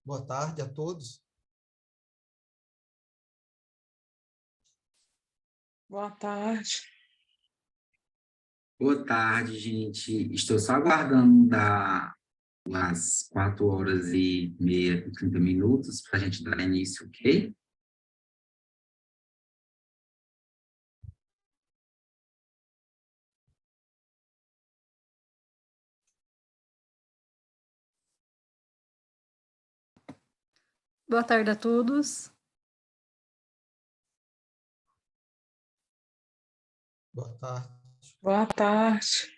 Boa tarde a todos. Boa tarde. Boa tarde, gente. Estou só aguardando dar as 4h30, 30 minutos, para a gente dar início, ok? Boa tarde a todos. Boa tarde. Boa tarde.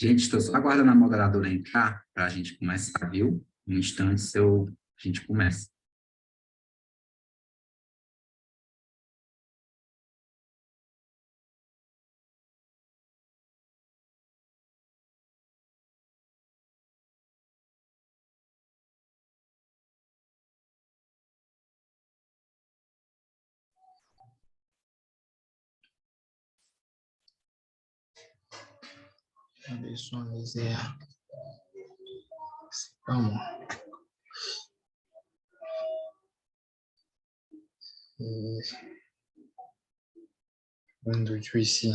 Gente, estou só aguardando a moderadora entrar para a gente começar, viu? Um instante, a gente começa. Visualizar. Vamos. Windows ici.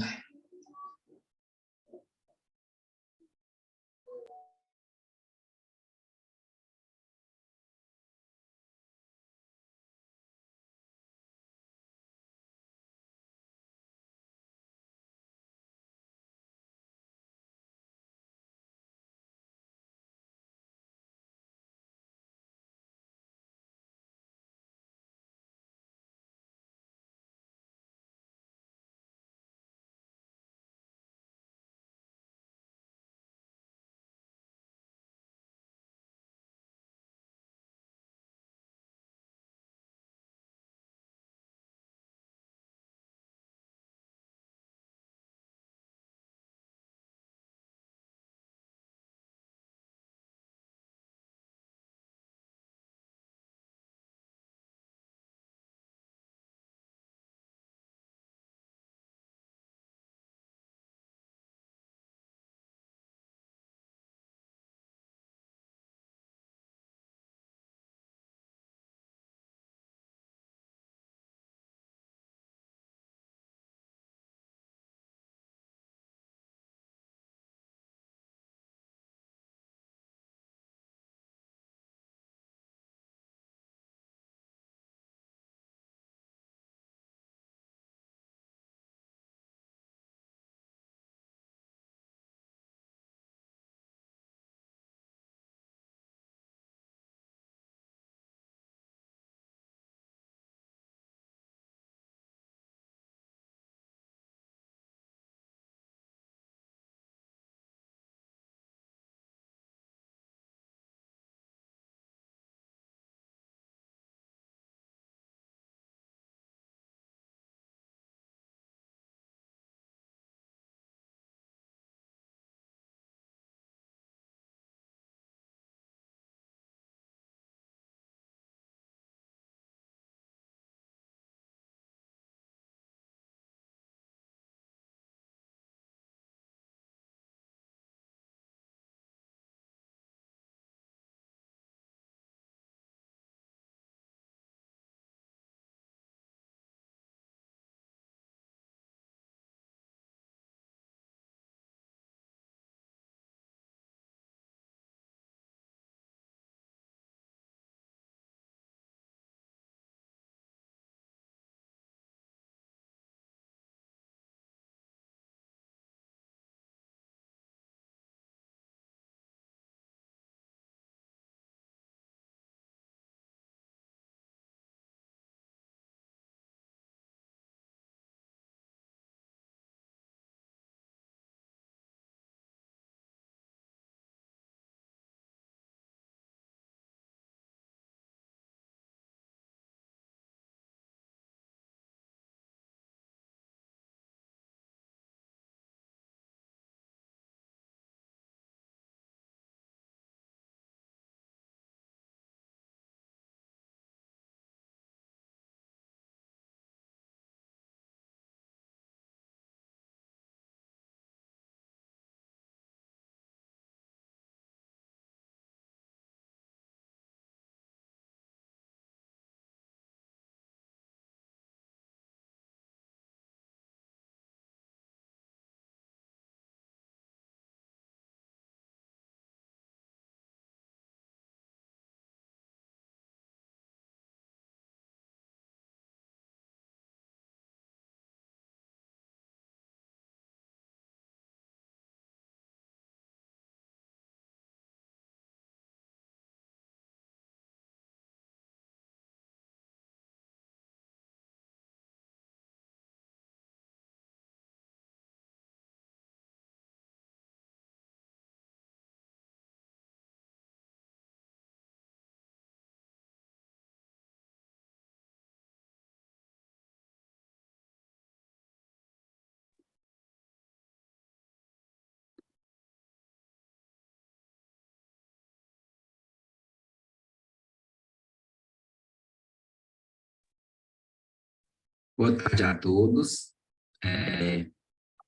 Boa tarde a todos.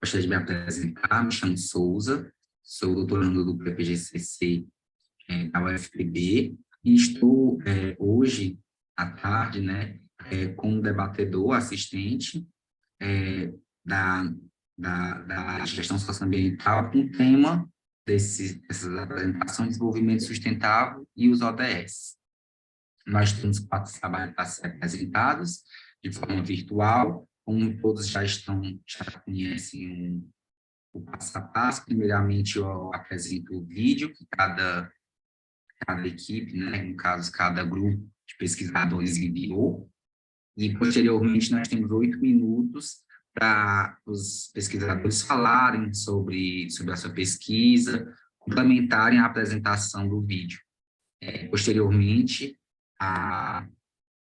Gostaria de me apresentar, me chamo Souza, sou doutorando do PPGCC da UFPB e estou hoje à tarde, né, como debatedor assistente da, da gestão socioambiental com o tema dessas apresentações de desenvolvimento sustentável e os ODS. Nós temos 4 trabalhos a ser apresentados de forma virtual, como todos já conhecem o passo a passo. Primeiramente, eu apresento o vídeo que cada equipe, né, no caso, cada grupo de pesquisadores enviou, e, posteriormente, nós temos 8 minutos para os pesquisadores falarem sobre a sua pesquisa, complementarem a apresentação do vídeo. Posteriormente, a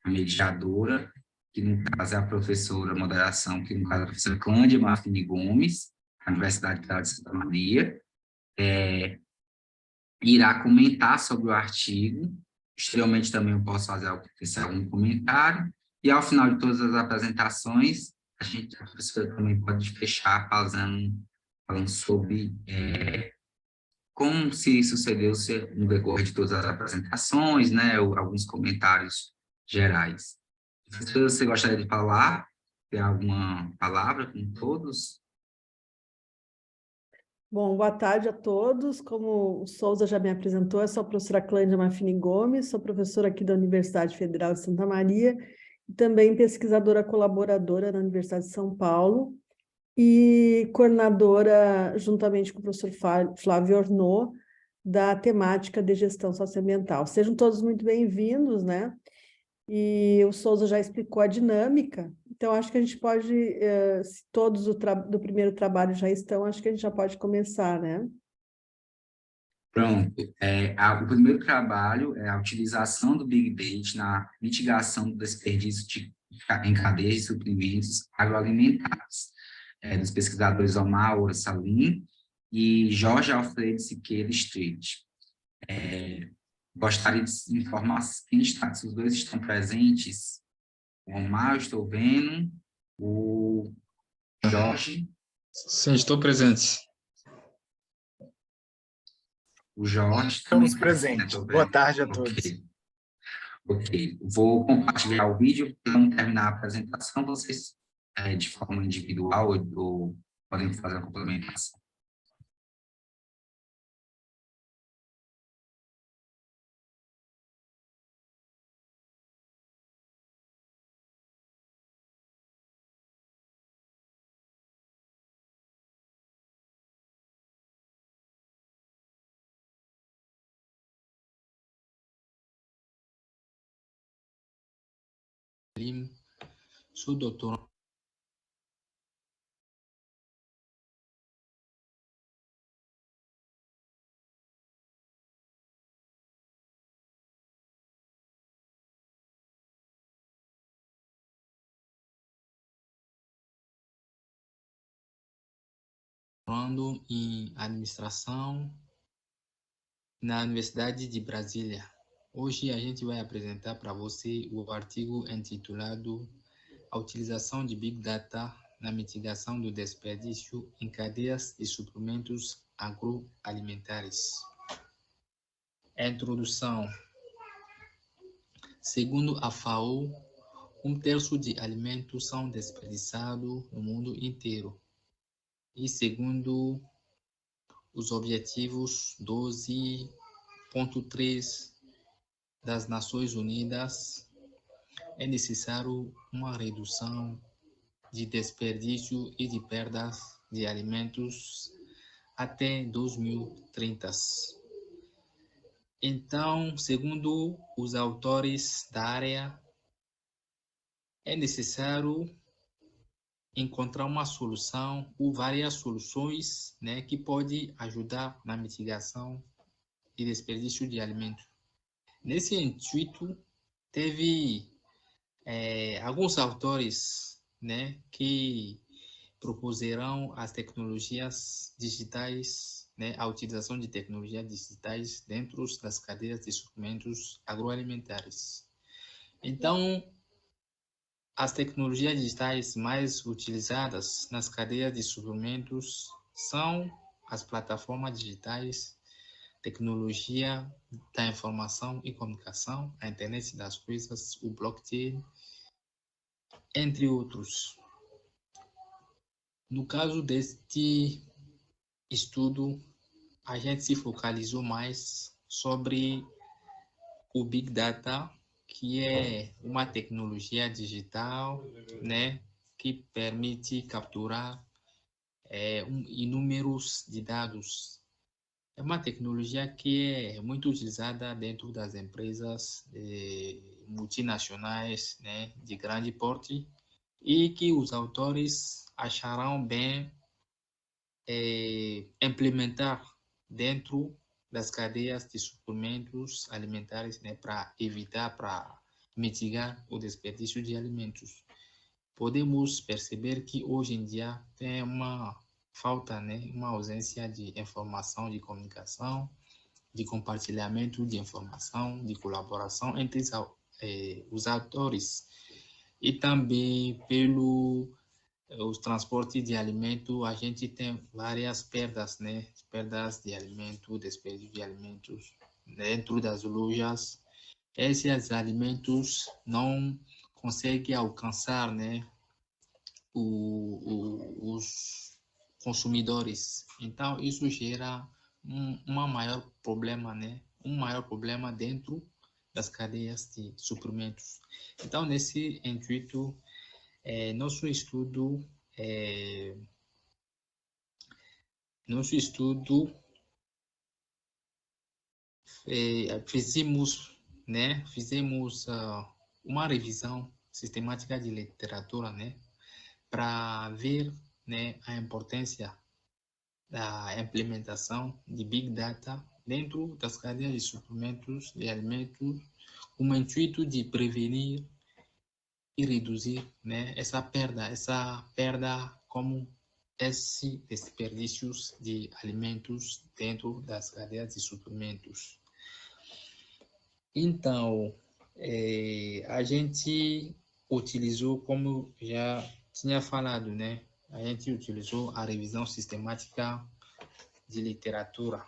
mediadora, que no caso é a professora moderação, que no caso é a professora Clândia Marfini Gomes, da Universidade Federal de Santa Maria, irá comentar sobre o artigo. Posteriormente também eu posso fazer algum comentário, e ao final de todas as apresentações, a professora também pode fechar falando sobre como se sucedeu no decorrer de todas as apresentações, né, alguns comentários gerais. Se você gostaria de falar, tem alguma palavra com todos? Bom, boa tarde a todos. Como o Souza já me apresentou, eu sou a professora Clândia Marfini Gomes, sou professora aqui da Universidade Federal de Santa Maria e também pesquisadora colaboradora na Universidade de São Paulo e coordenadora, juntamente com o professor Flávio Ornô, da temática de gestão socioambiental. Sejam todos muito bem-vindos, né? E o Souza já explicou a dinâmica, então acho que a gente pode, se todos do primeiro trabalho já estão, acho que a gente já pode começar, né? Pronto. O primeiro trabalho é a utilização do Big Data na mitigação do desperdício em cadeias de suprimentos agroalimentares, dos pesquisadores Omar Oura Salim e Jorge Alfredo Siqueira Street. Gostaria de informar quem está, se os dois estão presentes. O Omar, eu estou vendo. O Jorge. Sim, estou presente. O Jorge. Estamos presentes. Boa tarde a todos. Ok. Vou compartilhar o vídeo. Vamos terminar a apresentação. Vocês, de forma individual, ou podem fazer a complementação. Sou doutor. Em administração na Universidade de Brasília. Hoje a gente vai apresentar para você o artigo intitulado A utilização de Big Data na mitigação do desperdício em cadeias de suprimentos agroalimentares. Introdução. Segundo a FAO, 1/3 de alimentos são desperdiçados no mundo inteiro. E segundo os Objetivos 12.3 das Nações Unidas, é necessário uma redução de desperdício e de perdas de alimentos até 2030. Então, segundo os autores da área, é necessário encontrar uma solução ou várias soluções, né, que pode ajudar na mitigação de desperdício de alimentos. Nesse intuito, teve alguns autores, né, que propuseram as tecnologias digitais, né, a utilização de tecnologias digitais dentro das cadeias de suprimentos agroalimentares. Então, As tecnologias digitais mais utilizadas nas cadeias de suprimentos são as plataformas digitais, tecnologia da informação e comunicação, a internet das coisas, o blockchain, entre outros. No caso deste estudo, a gente se focalizou mais sobre o Big Data, que é uma tecnologia digital, né, que permite capturar inúmeros de dados. É uma tecnologia que é muito utilizada dentro das empresas multinacionais, né, de grande porte, e que os autores acharão bem implementar dentro das cadeias de suprimentos alimentares, né, para evitar, para mitigar o desperdício de alimentos. Podemos perceber que hoje em dia tem uma falta, né, uma ausência de informação, de comunicação, de compartilhamento de informação, de colaboração entre os atores. E também os transportes de alimento, a gente tem várias perdas, né? Perdas de alimento, desperdício de alimentos dentro das lojas. Esses alimentos não conseguem alcançar, né, os consumidores. Então, isso gera um maior problema, né? Um maior problema dentro das cadeias de suprimentos. Então, nesse intuito, nosso estudo fizemos, né, uma revisão sistemática de literatura, né, para ver, né, a importância da implementação de Big Data dentro das cadeias de suprimentos de alimentos, com o intuito de prevenir e reduzir, né, essa perda como esse desperdícios de alimentos dentro das cadeias de suprimentos. Então, a gente utilizou, como já tinha falado, né, a gente utilizou a revisão sistemática de literatura,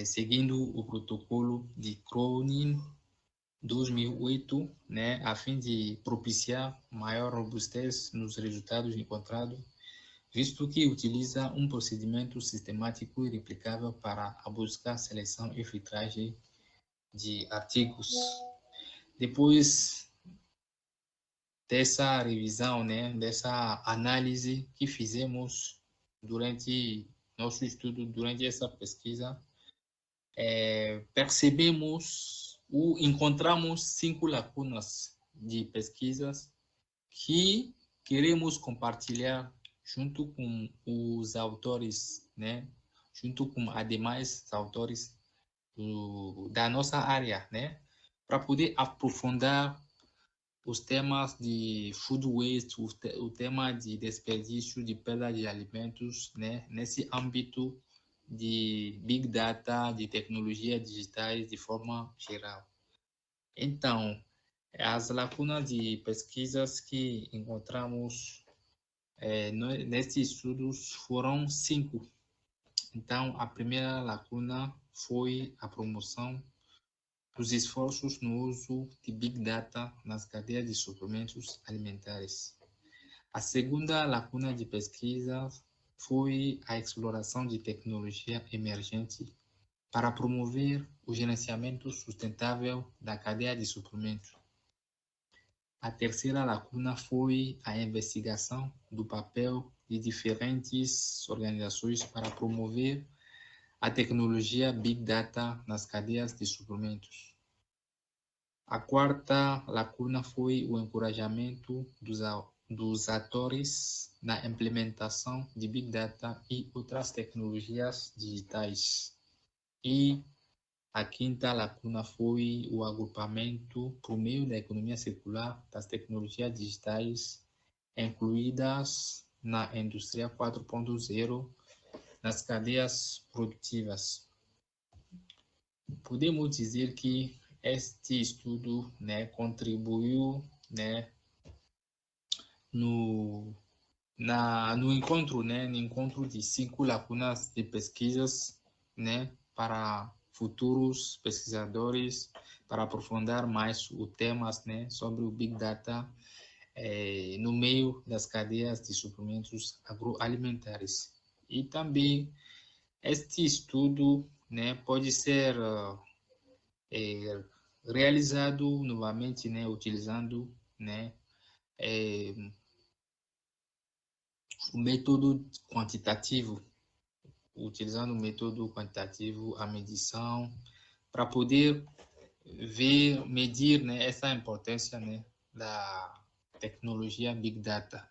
seguindo o protocolo de Cronin 2008, né, a fim de propiciar maior robustez nos resultados encontrados, visto que utiliza um procedimento sistemático e replicável para a busca, seleção e filtragem de artigos. Depois dessa revisão, né, dessa análise que fizemos durante nosso estudo, durante essa pesquisa, percebemos ou encontramos 5 lacunas de pesquisas que queremos compartilhar junto com os autores, né, junto com demais autores da nossa área, né, para poder aprofundar os temas de food waste, o tema de desperdício, de perda de alimentos, né, nesse âmbito de Big Data, de tecnologias digitais de forma geral. Então, as lacunas de pesquisas que encontramos nesses estudos foram 5. Então, a primeira lacuna foi a promoção dos esforços no uso de Big Data nas cadeias de suprimentos alimentares. A segunda lacuna de pesquisa foi a exploração de tecnologia emergente para promover o gerenciamento sustentável da cadeia de suprimentos. A terceira lacuna foi a investigação do papel de diferentes organizações para promover a tecnologia Big Data nas cadeias de suprimentos. A quarta lacuna foi o encorajamento dos atores na implementação de Big Data e outras tecnologias digitais. E a quinta lacuna foi o agrupamento, por meio da economia circular, das tecnologias digitais incluídas na indústria 4.0 nas cadeias produtivas. Podemos dizer que este estudo, né, contribuiu, né, no encontro, né, no encontro de 5 lacunas de pesquisas, né, para futuros pesquisadores, para aprofundar mais os temas, né, sobre o Big Data no meio das cadeias de suprimentos agroalimentares. E também este estudo, né, pode ser realizado novamente, né, utilizando, né, o método quantitativo, a medição, para poder medir, né, essa importância, né, da tecnologia Big Data.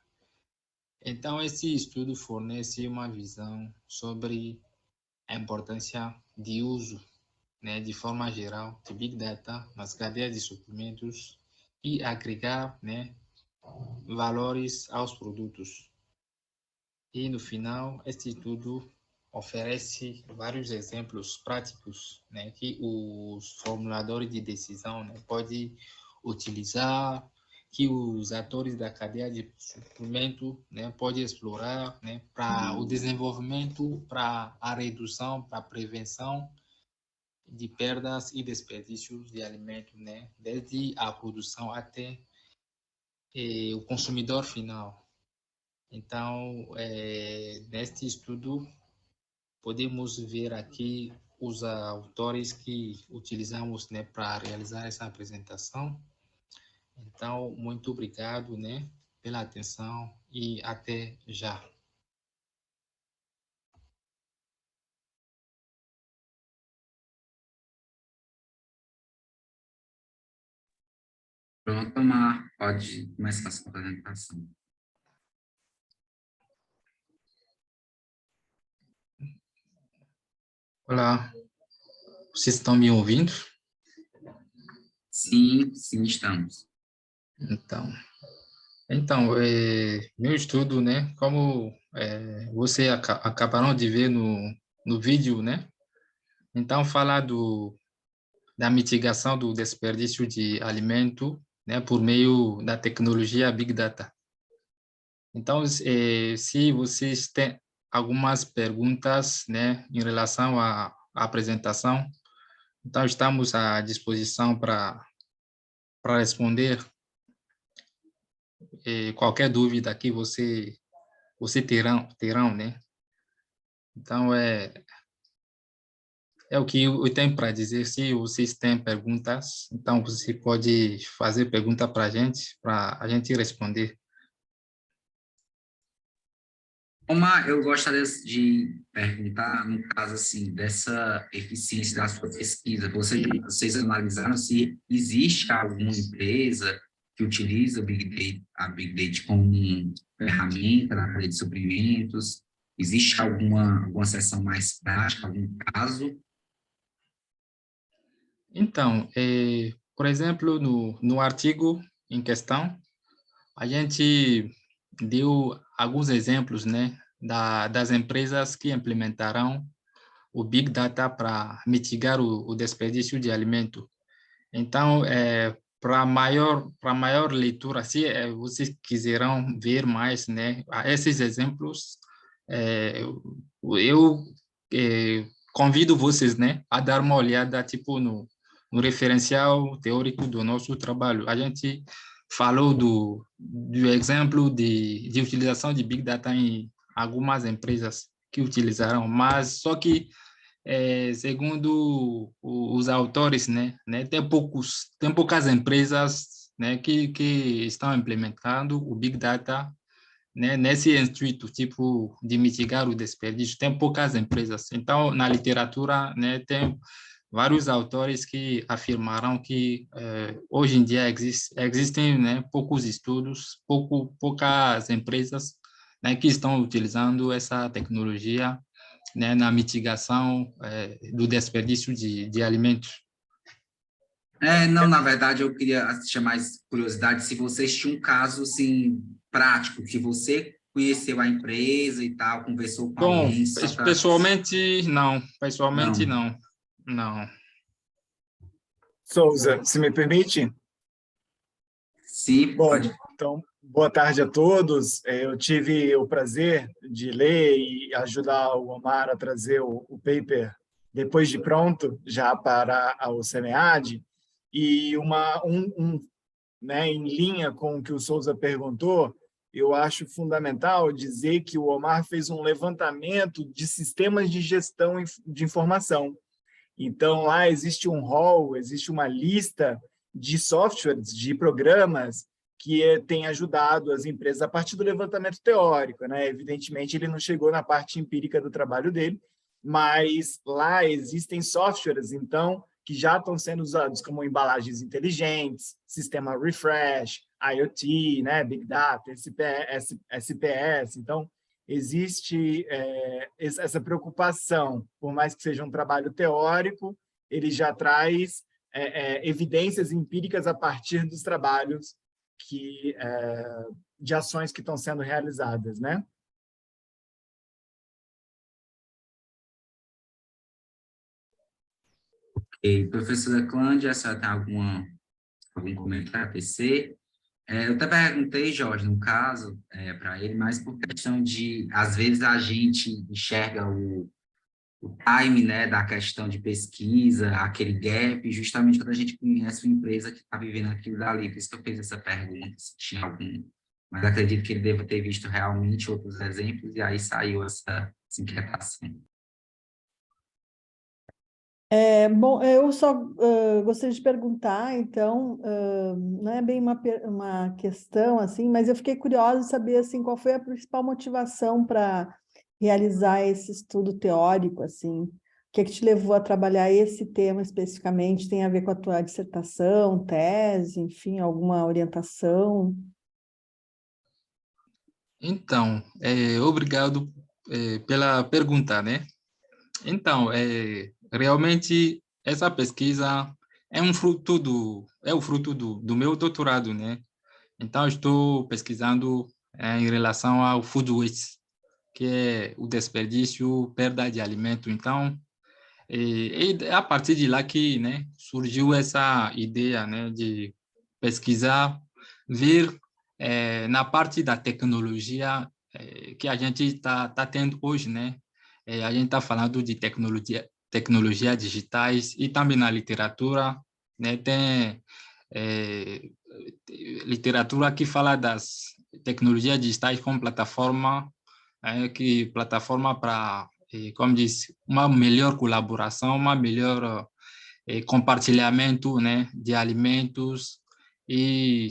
Então, esse estudo fornece uma visão sobre a importância de uso, né, de forma geral, de Big Data nas cadeias de suprimentos e agregar, né, valores aos produtos. E, no final, este estudo oferece vários exemplos práticos, né, que os formuladores de decisão, né, podem utilizar, que os atores da cadeia de suprimento, né, podem explorar, né, para o desenvolvimento, para a redução, para a prevenção de perdas e desperdícios de alimentos, né, desde a produção até o consumidor final. Então, neste estudo, podemos ver aqui os autores que utilizamos, né, para realizar essa apresentação. Então, muito obrigado, né, pela atenção e até já. Pronto, Omar, pode começar a sua apresentação. Olá, vocês estão me ouvindo? Sim, sim, estamos. Então, meu estudo, né, como você acabaram de ver no vídeo, né, então fala da mitigação do desperdício de alimento, né, por meio da tecnologia Big Data. Então, se vocês têm algumas perguntas, né, em relação à apresentação, então estamos à disposição para responder qualquer dúvida que você terão, né? Então, é o que eu tenho para dizer. Se vocês têm perguntas, então você pode fazer pergunta para a gente responder. Omar, eu gostaria de perguntar, no caso, assim, dessa eficiência da sua pesquisa. Vocês analisaram se existe alguma empresa que utiliza a Big Data como ferramenta na cadeia de suprimentos? Existe alguma seção mais prática, algum caso? Então, por exemplo, no artigo em questão, a gente deu alguns exemplos, né, das empresas que implementarão o Big Data para mitigar o desperdício de alimento. Então, para maior leitura, se vocês quiserem ver mais, né, esses exemplos, eu convido vocês, né, a dar uma olhada tipo no referencial teórico do nosso trabalho. A gente falou do exemplo de utilização de Big Data em algumas empresas que utilizaram, mas só que segundo os autores, né, tem poucas empresas, né, que estão implementando o Big Data, né, nesse intuito, tipo, de mitigar o desperdício. Tem poucas empresas. Então, na literatura, né, tem vários autores que afirmaram que hoje em dia existem, né, poucos estudos, poucas empresas, né, que estão utilizando essa tecnologia, né, na mitigação do desperdício de alimentos. Não, na verdade, eu queria tinha mais curiosidade se vocês tinham um caso, assim, prático, que você conheceu a empresa e tal, conversou com Bom, alguém... pessoalmente, não. Pessoalmente, Não. não. Souza, se me permite? Sim, Bom, pode. então, boa tarde a todos. Eu tive o prazer de ler e ajudar o Omar a trazer o paper depois de pronto, já para o SEMEAD, e né, em linha com o que o Souza perguntou, eu acho fundamental dizer que o Omar fez um levantamento de sistemas de gestão de informação. Então, lá existe um hall, existe uma lista de softwares, de programas que têm ajudado as empresas a partir do levantamento teórico, né? Evidentemente, ele não chegou na parte empírica do trabalho dele, mas lá existem softwares, então, que já estão sendo usados como embalagens inteligentes, sistema refresh, IoT, né? Big Data, SPS. Então, existe essa preocupação, por mais que seja um trabalho teórico, ele já traz evidências empíricas a partir dos trabalhos de ações que estão sendo realizadas, né? E, professora Clândia, a senhora tem algum comentário a tecer? Eu até perguntei, Jorge, no caso, para ele, mas por questão de, às vezes, a gente enxerga o time, né, da questão de pesquisa, aquele gap, justamente quando a gente conhece uma empresa que está vivendo aquilo dali. Por isso que eu fiz essa pergunta, se tinha algum... Mas acredito que ele deva ter visto realmente outros exemplos, e aí saiu essa inquietação. Bom, eu só gostaria de perguntar, então, não é bem uma questão, assim, mas eu fiquei curiosa de saber, assim, qual foi a principal motivação para realizar esse estudo teórico, assim, o que é que te levou a trabalhar esse tema especificamente? Tem a ver com a tua dissertação, tese, enfim, alguma orientação? Então, obrigado pela pergunta, né? Então, realmente, essa pesquisa é o fruto do meu doutorado, né? Então, estou pesquisando em relação ao food waste, que é o desperdício, perda de alimento. Então, é a partir de lá que, né, surgiu essa ideia, né, de pesquisar, ver na parte da tecnologia que a gente está tendo hoje, né? A gente está falando de tecnologia digitais e também na literatura, né, tem literatura que fala das tecnologias digitais como plataforma, plataforma para, como disse, uma melhor colaboração, uma melhor compartilhamento, né, de alimentos e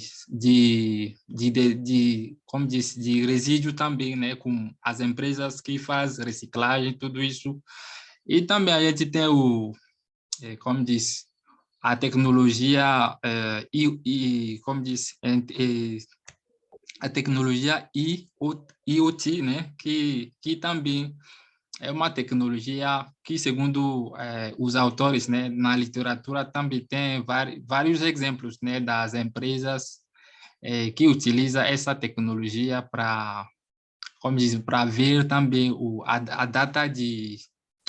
como disse, de resíduo também, né, com as empresas que fazem reciclagem, tudo isso. E também a gente tem como disse, a tecnologia como disse, a tecnologia IoT, né, que também é uma tecnologia que, segundo os autores, né, na literatura também tem vários exemplos, né, das empresas que utilizam essa tecnologia para, como diz, para ver também a data de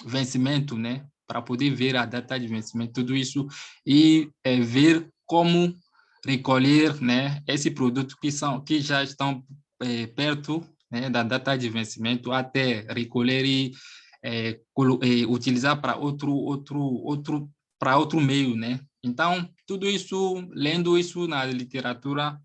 vencimento, né, para poder ver a data de vencimento, tudo isso, e ver como recolher, né, esse produto que já estão perto, né, da data de vencimento, até recolher e utilizar para outro meio, né? Então, tudo isso, lendo isso na literatura,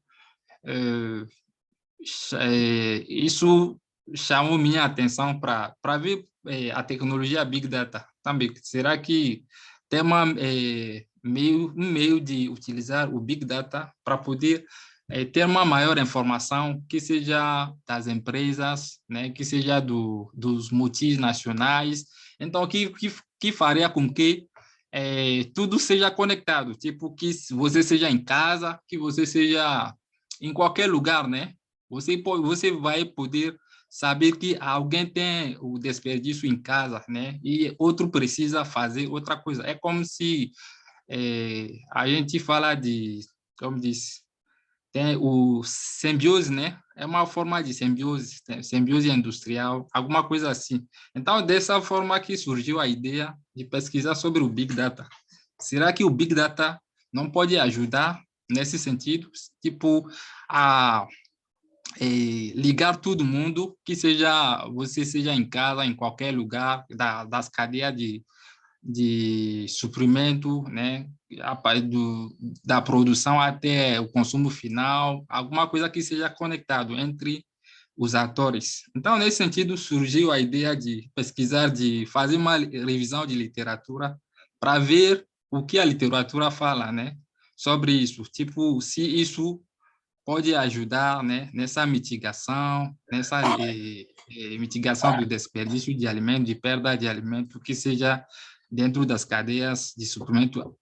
isso chamou minha atenção para ver a tecnologia Big Data também. Será que tem um meio de utilizar o Big Data para poder ter uma maior informação, que seja das empresas, né, que seja dos multinacionais, então que faria com que tudo seja conectado, tipo que você seja em casa, que você seja em qualquer lugar, né? Você vai poder saber que alguém tem o desperdício em casa, né? E outro precisa fazer outra coisa. É como se a gente fala de, como diz, tem o simbiose, né? É uma forma de simbiose, simbiose industrial, alguma coisa assim. Então, dessa forma que surgiu a ideia de pesquisar sobre o Big Data. Será que o Big Data não pode ajudar nesse sentido, tipo, a ligar todo mundo, que você seja em casa, em qualquer lugar das cadeias de suprimento, né, da produção até o consumo final, alguma coisa que seja conectado entre os atores. Então, nesse sentido, surgiu a ideia de pesquisar, de fazer uma revisão de literatura para ver o que a literatura fala, né, sobre isso, tipo, se isso pode ajudar, né, nessa mitigação, mitigação do desperdício de alimento, de perda de alimento, que seja dentro das cadeias de suprimento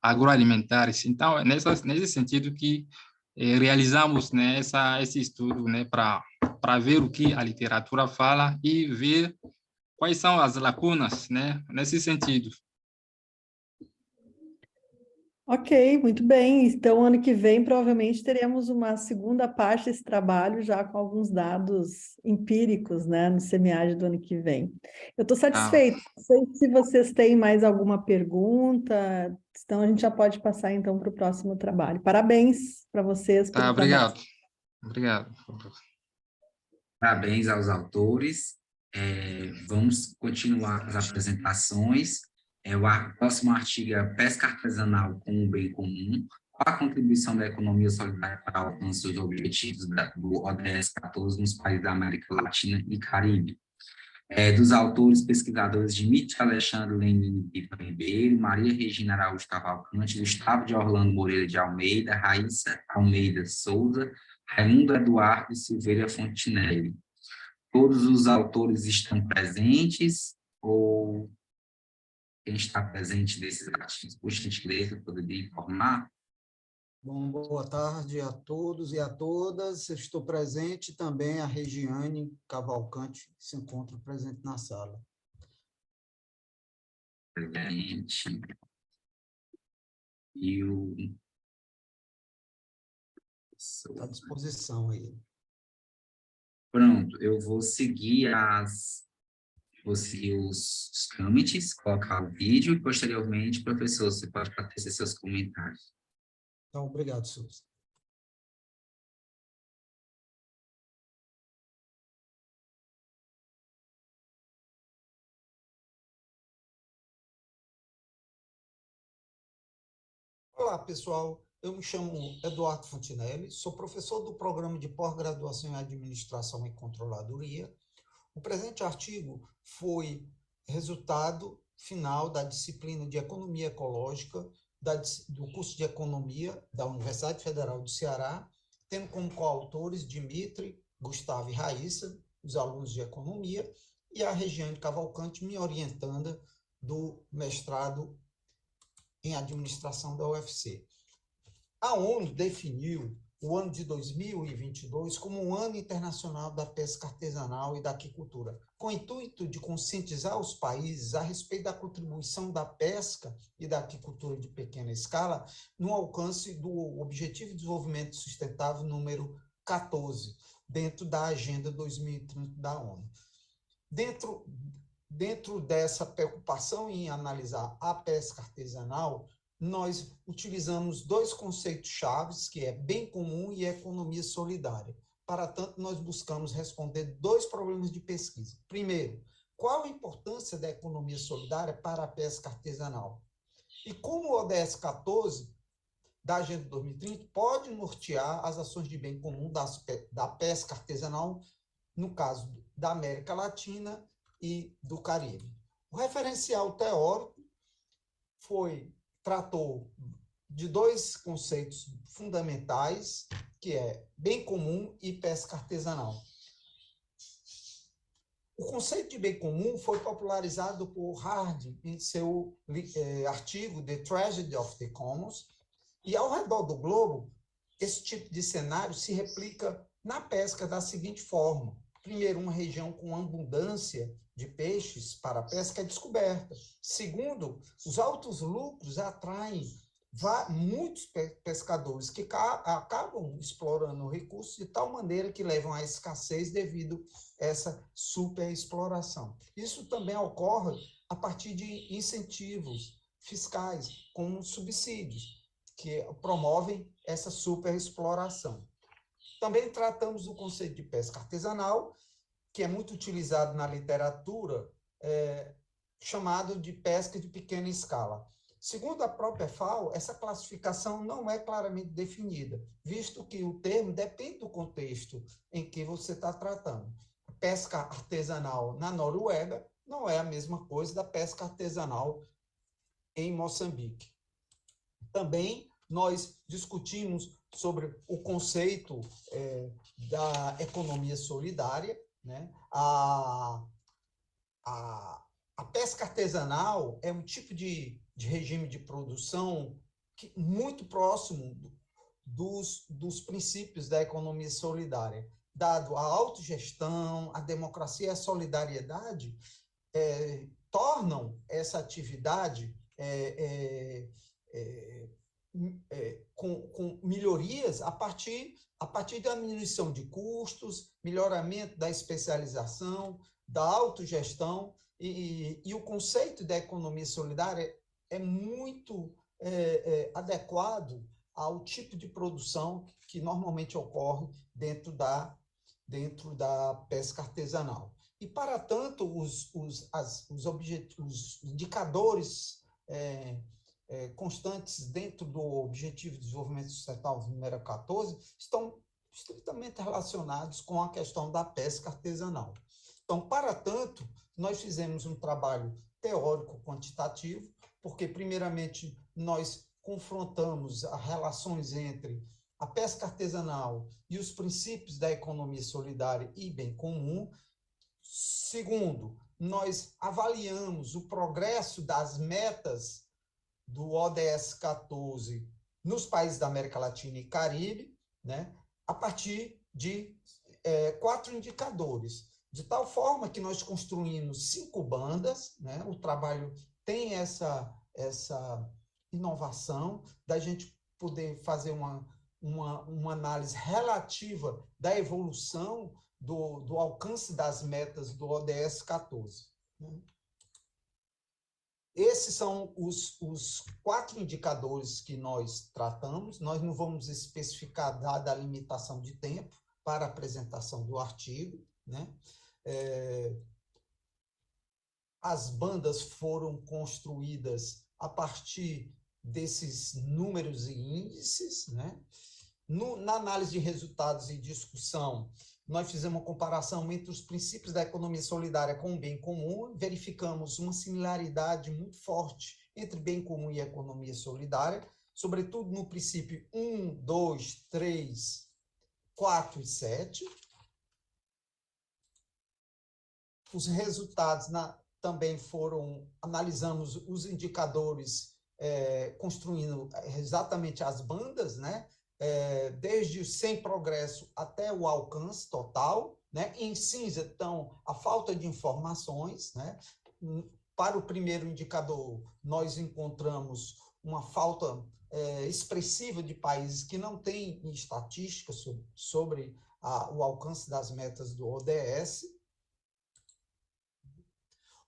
agroalimentares. Então, nesse sentido que realizamos, né, esse estudo, né, para ver o que a literatura fala e ver quais são as lacunas, né, nesse sentido. Ok, muito bem. Então, ano que vem, provavelmente teremos uma segunda parte desse trabalho, já com alguns dados empíricos, né, no SEMEAD do ano que vem. Eu estou satisfeita. Não sei se vocês têm mais alguma pergunta, então a gente já pode passar, então, para o próximo trabalho. Parabéns para vocês pelo trabalho. Obrigado. Obrigado. Parabéns aos autores. Vamos continuar as apresentações. O próximo artigo é a pesca artesanal como bem comum. Qual a contribuição da economia solidária para o alcance dos objetivos do ODS 14 nos países da América Latina e Caribe? Dos autores pesquisadores Dimitri Alexandre Lenin Vitor Ribeiro, Maria Regina Araújo Cavalcante, Gustavo de Orlando Moreira de Almeida, Raíssa Almeida Souza, Raimundo Eduardo Silveira Fontinelli. Todos os autores estão presentes ou quem está presente desses artigos, por gentileza, poderia informar? Bom, boa tarde a todos e a todas. Eu estou presente também a Regiane Cavalcante, que se encontra presente na sala. Presente. E o... Está à disposição aí. Pronto, eu vou seguir os trâmites, colocar o vídeo e, posteriormente, professor, você pode tecer seus comentários. Então, obrigado, Souza. Olá, pessoal. Eu me chamo Eduardo Fontinelli, sou professor do Programa de Pós-Graduação em Administração e Controladoria. O presente artigo foi resultado final da disciplina de Economia Ecológica do curso de Economia da Universidade Federal do Ceará, tendo como coautores Dimitri, Gustavo e Raíssa, os alunos de Economia, e a Regiane Cavalcante, me orientanda do mestrado em Administração da UFC. A ONU definiu o ano de 2022 como um ano internacional da pesca artesanal e da aquicultura, com o intuito de conscientizar os países a respeito da contribuição da pesca e da aquicultura de pequena escala no alcance do Objetivo de Desenvolvimento Sustentável número 14, dentro da Agenda 2030 da ONU. Dentro dessa preocupação em analisar a pesca artesanal, nós utilizamos dois conceitos chaves, que é bem comum e economia solidária. Para tanto, nós buscamos responder dois problemas de pesquisa. Primeiro, qual a importância da economia solidária para a pesca artesanal? E como o ODS 14 da Agenda 2030 pode nortear as ações de bem comum da pesca artesanal, no caso da América Latina e do Caribe. O referencial teórico tratou de dois conceitos fundamentais, que é bem comum e pesca artesanal. O conceito de bem comum foi popularizado por Harding em seu artigo The Tragedy of the Commons, e ao redor do globo, esse tipo de cenário se replica na pesca da seguinte forma. Primeiro, uma região com abundância de peixes para a pesca é descoberta. Segundo, os altos lucros atraem muitos pescadores que acabam explorando o recurso de tal maneira que levam à escassez devido a essa superexploração. Isso também ocorre a partir de incentivos fiscais, como subsídios. que promovem essa superexploração. Também tratamos do conceito de pesca artesanal, que é muito utilizado na literatura, chamado de pesca de pequena escala. Segundo a própria FAO, essa classificação não é claramente definida, visto que o termo depende do contexto em que você está tratando. A pesca artesanal na Noruega não é a mesma coisa da pesca artesanal em Moçambique. Também nós discutimos sobre o conceito da economia solidária, né? A pesca artesanal é um tipo de regime de produção muito próximo dos princípios da economia solidária. Dado a autogestão, a democracia e a solidariedade, tornam essa atividade com melhorias a partir da diminuição de custos, melhoramento da especialização, da autogestão, e o conceito da economia solidária é muito adequado ao tipo de produção que normalmente ocorre dentro da pesca artesanal. E, para tanto, os indicadores constantes dentro do Objetivo de Desenvolvimento Sustentável número 14 estão estritamente relacionados com a questão da pesca artesanal. Então, para tanto, nós fizemos um trabalho teórico quantitativo, porque, primeiramente, nós confrontamos as relações entre a pesca artesanal e os princípios da economia solidária e bem comum. Segundo, nós avaliamos o progresso das metas do ODS 14 nos países da América Latina e Caribe, né, a partir de 4 indicadores, de tal forma que nós construímos 5 bandas, né, o trabalho tem essa inovação da gente poder fazer uma análise relativa da evolução do alcance das metas do ODS 14. Né? Esses são os 4 indicadores que nós tratamos. Nós não vamos especificar, dada a limitação de tempo, para a apresentação do artigo, né? As bandas foram construídas a partir desses números e índices, né? Na análise de resultados e discussão, nós fizemos uma comparação entre os princípios da economia solidária com o bem comum, verificamos uma similaridade muito forte entre bem comum e economia solidária, sobretudo no princípio 1, 2, 3, 4 e 7. Os resultados também foram, analisamos os indicadores construindo exatamente as bandas, né? Desde o sem progresso até o alcance total, né? Em cinza estão a falta de informações, né? Para o primeiro indicador, nós encontramos uma falta expressiva de países que não têm estatística sobre o alcance das metas do ODS.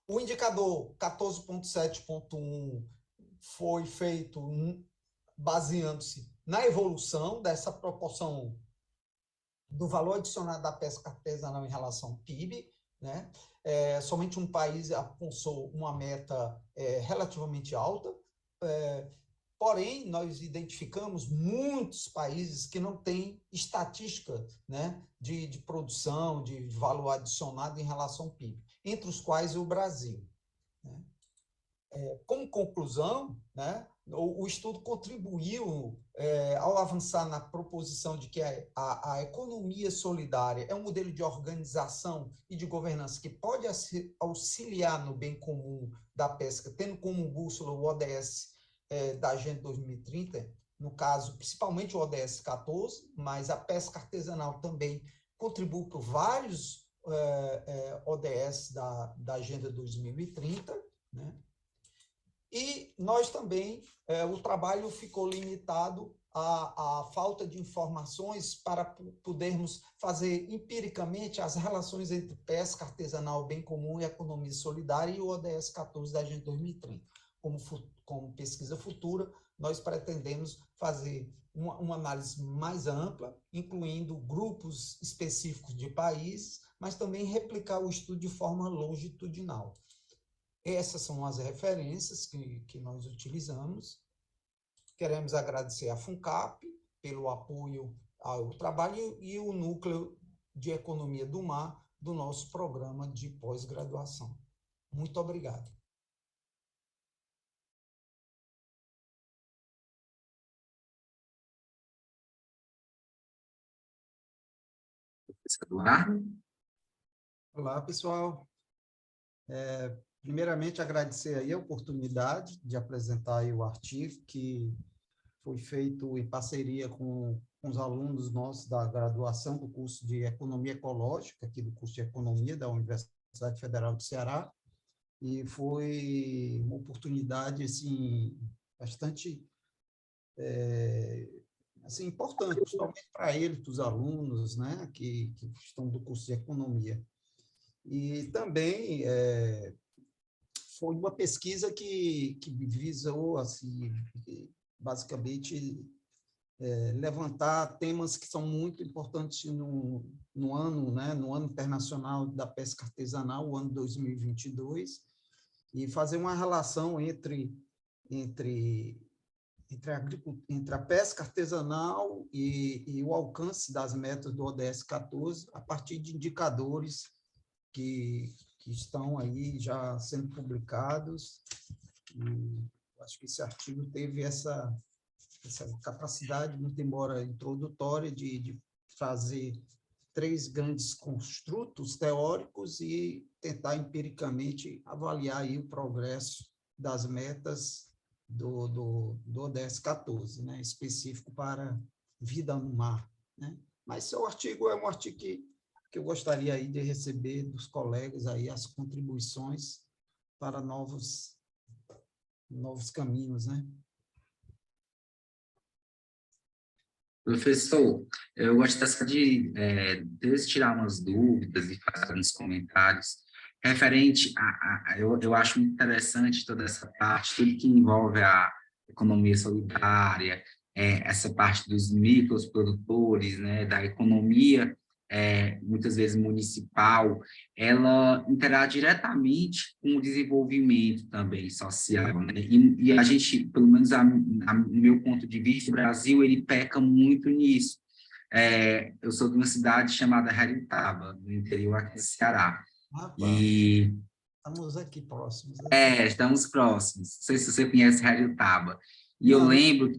O indicador 14.7.1 foi feito baseando-se na evolução dessa proporção do valor adicionado da pesca artesanal em relação ao PIB, né? Somente um país alcançou uma meta relativamente alta, porém, nós identificamos muitos países que não têm estatística, né, de produção, de valor adicionado em relação ao PIB, entre os quais o Brasil. Né? Como conclusão, né, o estudo contribuiu ao avançar na proposição de que a economia solidária é um modelo de organização e de governança que pode auxiliar no bem comum da pesca, tendo como bússola o ODS da Agenda 2030, no caso, principalmente o ODS 14, mas a pesca artesanal também contribui por vários ODS da Agenda 2030, né? E nós também, o trabalho ficou limitado à falta de informações para podermos fazer empiricamente as relações entre pesca artesanal, bem comum e economia solidária e o ODS 14 da Agenda 2030. Como pesquisa futura, nós pretendemos fazer uma análise mais ampla, incluindo grupos específicos de países, mas também replicar o estudo de forma longitudinal. Essas são as referências que nós utilizamos. Queremos agradecer à FUNCAP pelo apoio ao trabalho e o Núcleo de Economia do Mar do nosso programa de pós-graduação. Muito obrigado. Olá, pessoal. Primeiramente, agradecer aí a oportunidade de apresentar aí o artigo que foi feito em parceria com os alunos nossos da graduação do curso de Economia Ecológica, aqui do curso de Economia da Universidade Federal do Ceará, e foi uma oportunidade, assim, bastante assim, importante, principalmente para eles, para os alunos, né, que estão do curso de Economia. E também foi uma pesquisa que visou, assim, basicamente, levantar temas que são muito importantes no ano, né, no Ano Internacional da Pesca Artesanal, o ano 2022, e fazer uma relação entre a pesca artesanal e o alcance das metas do ODS 14, a partir de indicadores que estão aí já sendo publicados. E acho que esse artigo teve essa capacidade, muito embora introdutória, de fazer 3 grandes construtos teóricos e tentar empiricamente avaliar aí o progresso das metas do ODS 14, né, específico para vida no mar, né? Mas seu artigo é um artigo que eu gostaria aí de receber dos colegas aí as contribuições para novos caminhos, né? Professor, eu gostaria de tirar umas dúvidas e fazer uns comentários referente eu acho muito interessante toda essa parte, tudo que envolve a economia solidária, essa parte dos microprodutores, né, da economia, muitas vezes municipal, ela interage diretamente com o desenvolvimento também social, né? E a gente, pelo menos no meu ponto de vista, o Brasil, ele peca muito nisso. Eu sou de uma cidade chamada Raritaba, no interior aqui do Ceará. E estamos aqui próximos. Né? Estamos próximos. Não sei se você conhece Raritaba. E eu lembro...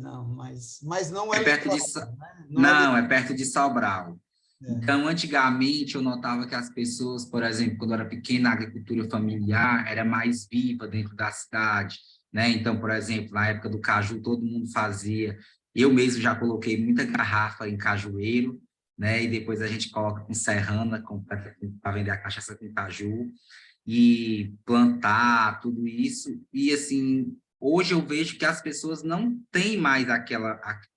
Não, mas não é perto litoral, de né? Não, é perto de Sobral. Então, antigamente, eu notava que as pessoas, por exemplo, quando eu era pequena, a agricultura familiar era mais viva dentro da cidade, né? Então, por exemplo, na época do caju, todo mundo fazia. Eu mesmo já coloquei muita garrafa em cajueiro, né? E depois a gente coloca com serrana para vender a cachaça com caju, e plantar, tudo isso. E, assim, hoje eu vejo que as pessoas não têm mais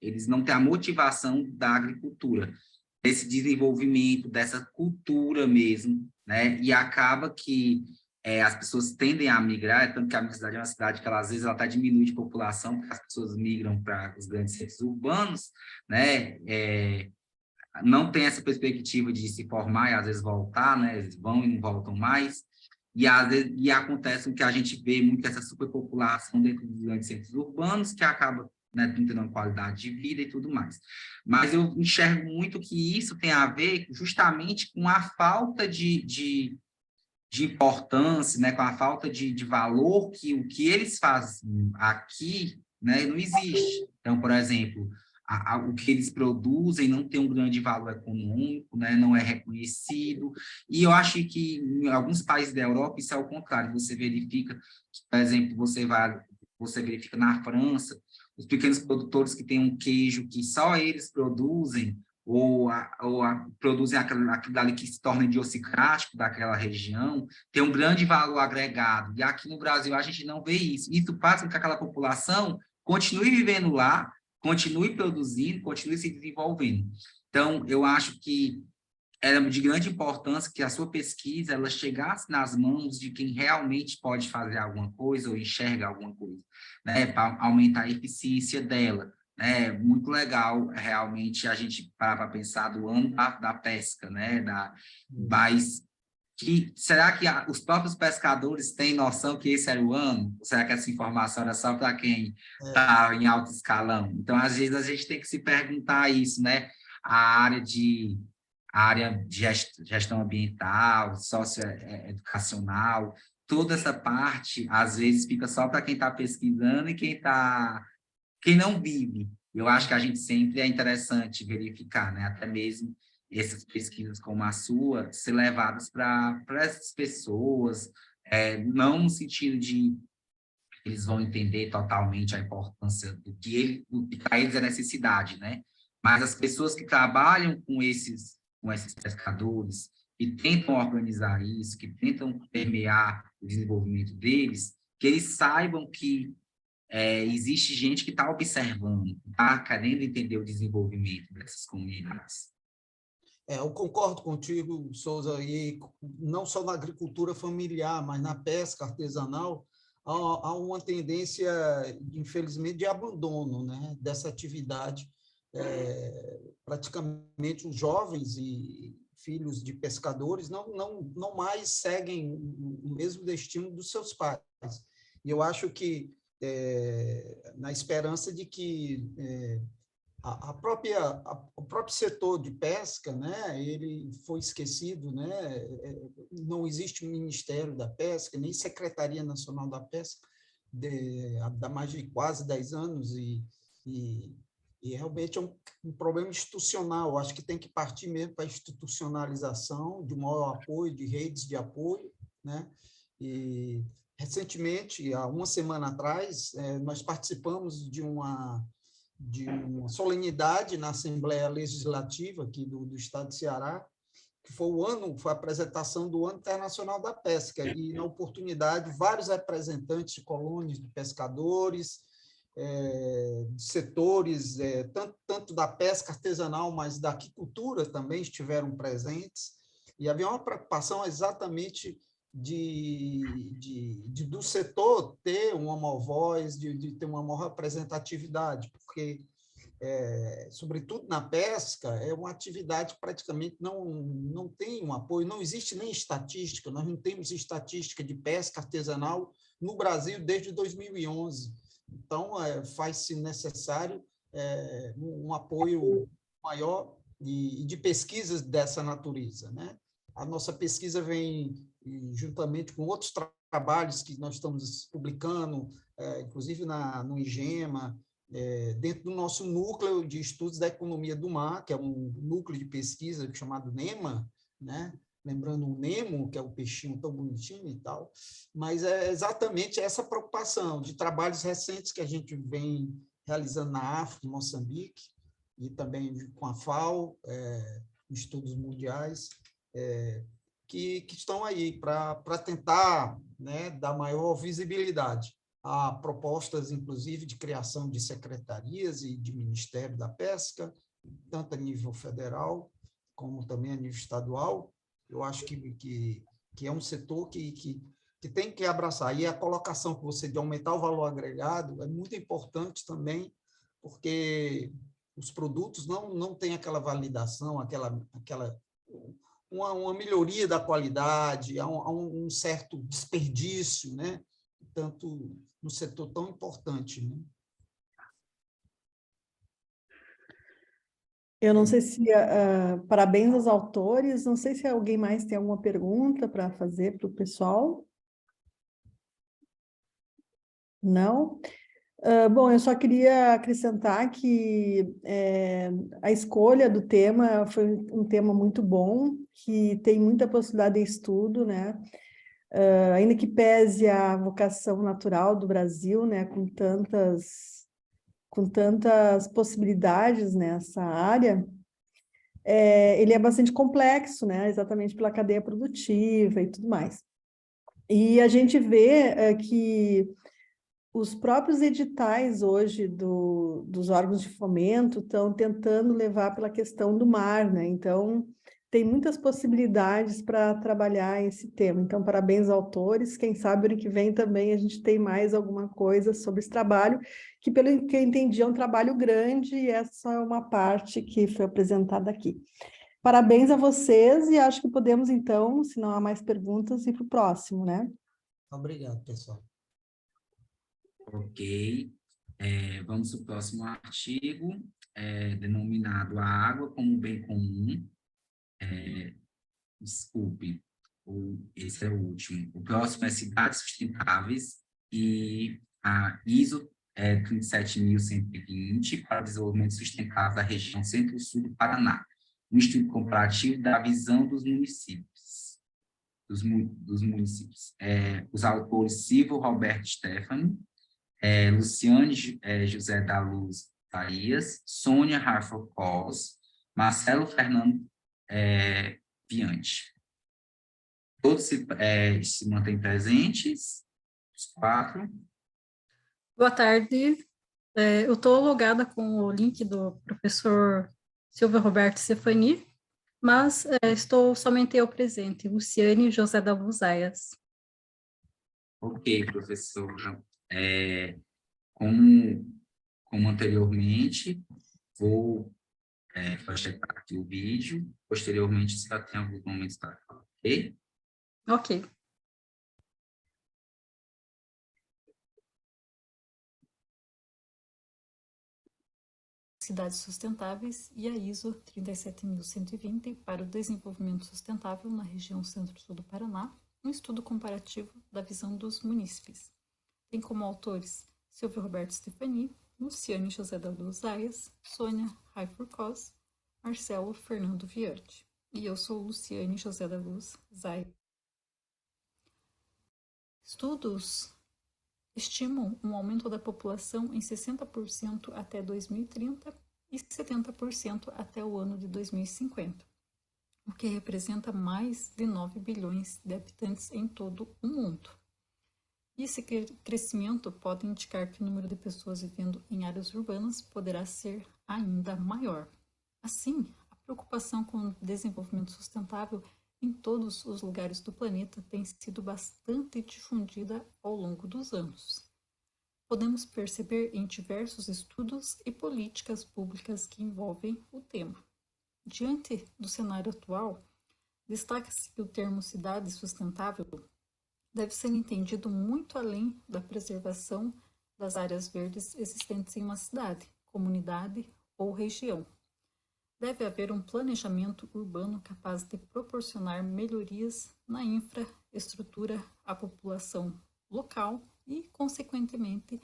eles não têm a motivação da agricultura, desse desenvolvimento, dessa cultura mesmo, né? E acaba que as pessoas tendem a migrar, tanto que a minha cidade é uma cidade que, às vezes, ela está diminuindo de população, porque as pessoas migram para os grandes centros urbanos, né? Não tem essa perspectiva de se formar e, às vezes, voltar, né? Eles vão e não voltam mais. E, às vezes, acontece o que a gente vê muito, essa superpopulação dentro dos grandes centros urbanos, que acaba, né, tendo uma qualidade de vida e tudo mais. Mas eu enxergo muito que isso tem a ver justamente com a falta de importância, né, com a falta de valor que o que eles fazem aqui, né, não existe. Então, por exemplo, o que eles produzem não tem um grande valor econômico, né, não é reconhecido, e eu acho que em alguns países da Europa isso é o contrário. Você verifica, por exemplo, você verifica na França, os pequenos produtores que têm um queijo que só eles produzem, ou produzem aquilo dali que se torna idiosincrático daquela região, tem um grande valor agregado. E aqui no Brasil a gente não vê isso. Isso faz com que aquela população continue vivendo lá, continue produzindo, continue se desenvolvendo. Então, eu acho que era de grande importância que a sua pesquisa ela chegasse nas mãos de quem realmente pode fazer alguma coisa ou enxerga alguma coisa, né, para aumentar a eficiência dela. É muito legal, realmente, a gente parar para pensar do ano da pesca, né, mas será que os próprios pescadores têm noção que esse era o ano? Ou será que essa informação era só para quem está em alto escalão? Então, às vezes, a gente tem que se perguntar isso, né? A área de gestão ambiental, socioeducacional, toda essa parte, às vezes, fica só para quem está pesquisando e quem não vive. Eu acho que a gente sempre é interessante verificar, né? Até mesmo essas pesquisas como a sua, ser levadas para essas pessoas, não no sentido de eles vão entender totalmente a importância do que para eles é necessidade, né? Mas as pessoas que trabalham com esses pescadores, que tentam organizar isso, que tentam permear o desenvolvimento deles, que eles saibam que existe gente que está observando, está querendo entender o desenvolvimento dessas comunidades. Eu concordo contigo, Souza, e não só na agricultura familiar, mas na pesca artesanal, há uma tendência, infelizmente, de abandono, né, dessa atividade. Praticamente os jovens e filhos de pescadores não mais seguem o mesmo destino dos seus pais. E eu acho que, na esperança de que o próprio setor de pesca, né, ele foi esquecido, né, não existe um Ministério da Pesca, nem Secretaria Nacional da Pesca, há mais de quase 10 anos, e realmente é um problema institucional. Acho que tem que partir mesmo para a institucionalização, de maior apoio, de redes de apoio, né, e recentemente, há uma semana atrás, nós participamos de uma solenidade na Assembleia Legislativa aqui do Estado de Ceará, que foi a apresentação do Ano Internacional da Pesca, e, na oportunidade, vários representantes de colônias de pescadores, de setores, tanto da pesca artesanal, mas da aquicultura também estiveram presentes, e havia uma preocupação exatamente do setor ter uma maior voz, de ter uma maior representatividade, porque, sobretudo na pesca, é uma atividade que praticamente não tem um apoio, não existe nem estatística, nós não temos estatística de pesca artesanal no Brasil desde 2011. Então, faz-se necessário um apoio maior de pesquisas dessa natureza, né? A nossa pesquisa vem juntamente com outros trabalhos que nós estamos publicando, inclusive no IGEMA, dentro do nosso núcleo de estudos da economia do mar, que é um núcleo de pesquisa chamado NEMA, né? Lembrando o Nemo, que é o peixinho tão bonitinho e tal, mas é exatamente essa preocupação de trabalhos recentes que a gente vem realizando na África, em Moçambique, e também com a FAO, estudos mundiais, que estão aí para tentar, né, dar maior visibilidade a propostas, inclusive, de criação de secretarias e de Ministério da Pesca, tanto a nível federal como também a nível estadual. Eu acho que é um setor que tem que abraçar. E a colocação que você de aumentar o valor agregado é muito importante também, porque os produtos não têm aquela validação, uma melhoria da qualidade, há um certo desperdício, né? Tanto no setor tão importante, né? Eu não sei se... parabéns aos autores. Não sei se alguém mais tem alguma pergunta para fazer para o pessoal. Não? Bom, eu só queria acrescentar que a escolha do tema foi um tema muito bom, que tem muita possibilidade de estudo, né? Ainda que pese a vocação natural do Brasil, né? Com tantas possibilidades nessa área, ele é bastante complexo, né? Exatamente pela cadeia produtiva e tudo mais. E a gente vê que os próprios editais hoje dos órgãos de fomento estão tentando levar pela questão do mar, né? Então, tem muitas possibilidades para trabalhar esse tema. Então, parabéns aos autores. Quem sabe ano que vem também a gente tem mais alguma coisa sobre esse trabalho, que pelo que eu entendi é um trabalho grande e essa é uma parte que foi apresentada aqui. Parabéns a vocês e acho que podemos então, se não há mais perguntas, ir para o próximo, né? Obrigado, pessoal. Ok. Vamos para o próximo artigo, denominado a água como bem comum. Desculpe, esse é o último. O próximo é cidades sustentáveis e a ISO 37120 para o desenvolvimento sustentável da região centro-sul do Paraná. Um estudo comparativo da visão dos municípios. Os autores Silvio Roberto Stefani, Luciane José da Luz Farias, Sônia Harford Cos, Marcelo Fernando Viante. Todos se mantêm presentes, os 4. Boa tarde. Eu estou logada com o link do professor Silvio Roberto Stefani, mas estou somente eu presente, Luciane José da Luz Aias. Ok, professora. Como anteriormente, vou projetar aqui o vídeo, posteriormente, se já tem alguns momentos para falar, ok? Ok. Cidades sustentáveis e a ISO 37120 para o desenvolvimento sustentável na região centro-sul do Paraná, um estudo comparativo da visão dos munícipes. Tem como autores Silvio Roberto Stefani, Luciane José da Luz Aias, Sônia Raifur-Cos, Marcelo Fernando Viante. E eu sou Luciane José da Luz Aias. Estudos estimam um aumento da população em 60% até 2030 e 70% até o ano de 2050, o que representa mais de 9 bilhões de habitantes em todo o mundo. Esse crescimento pode indicar que o número de pessoas vivendo em áreas urbanas poderá ser ainda maior. Assim, a preocupação com o desenvolvimento sustentável em todos os lugares do planeta tem sido bastante difundida ao longo dos anos. Podemos perceber em diversos estudos e políticas públicas que envolvem o tema. Diante do cenário atual, destaca-se que o termo cidade sustentável deve ser entendido muito além da preservação das áreas verdes existentes em uma cidade, comunidade ou região. Deve haver um planejamento urbano capaz de proporcionar melhorias na infraestrutura à população local e, consequentemente,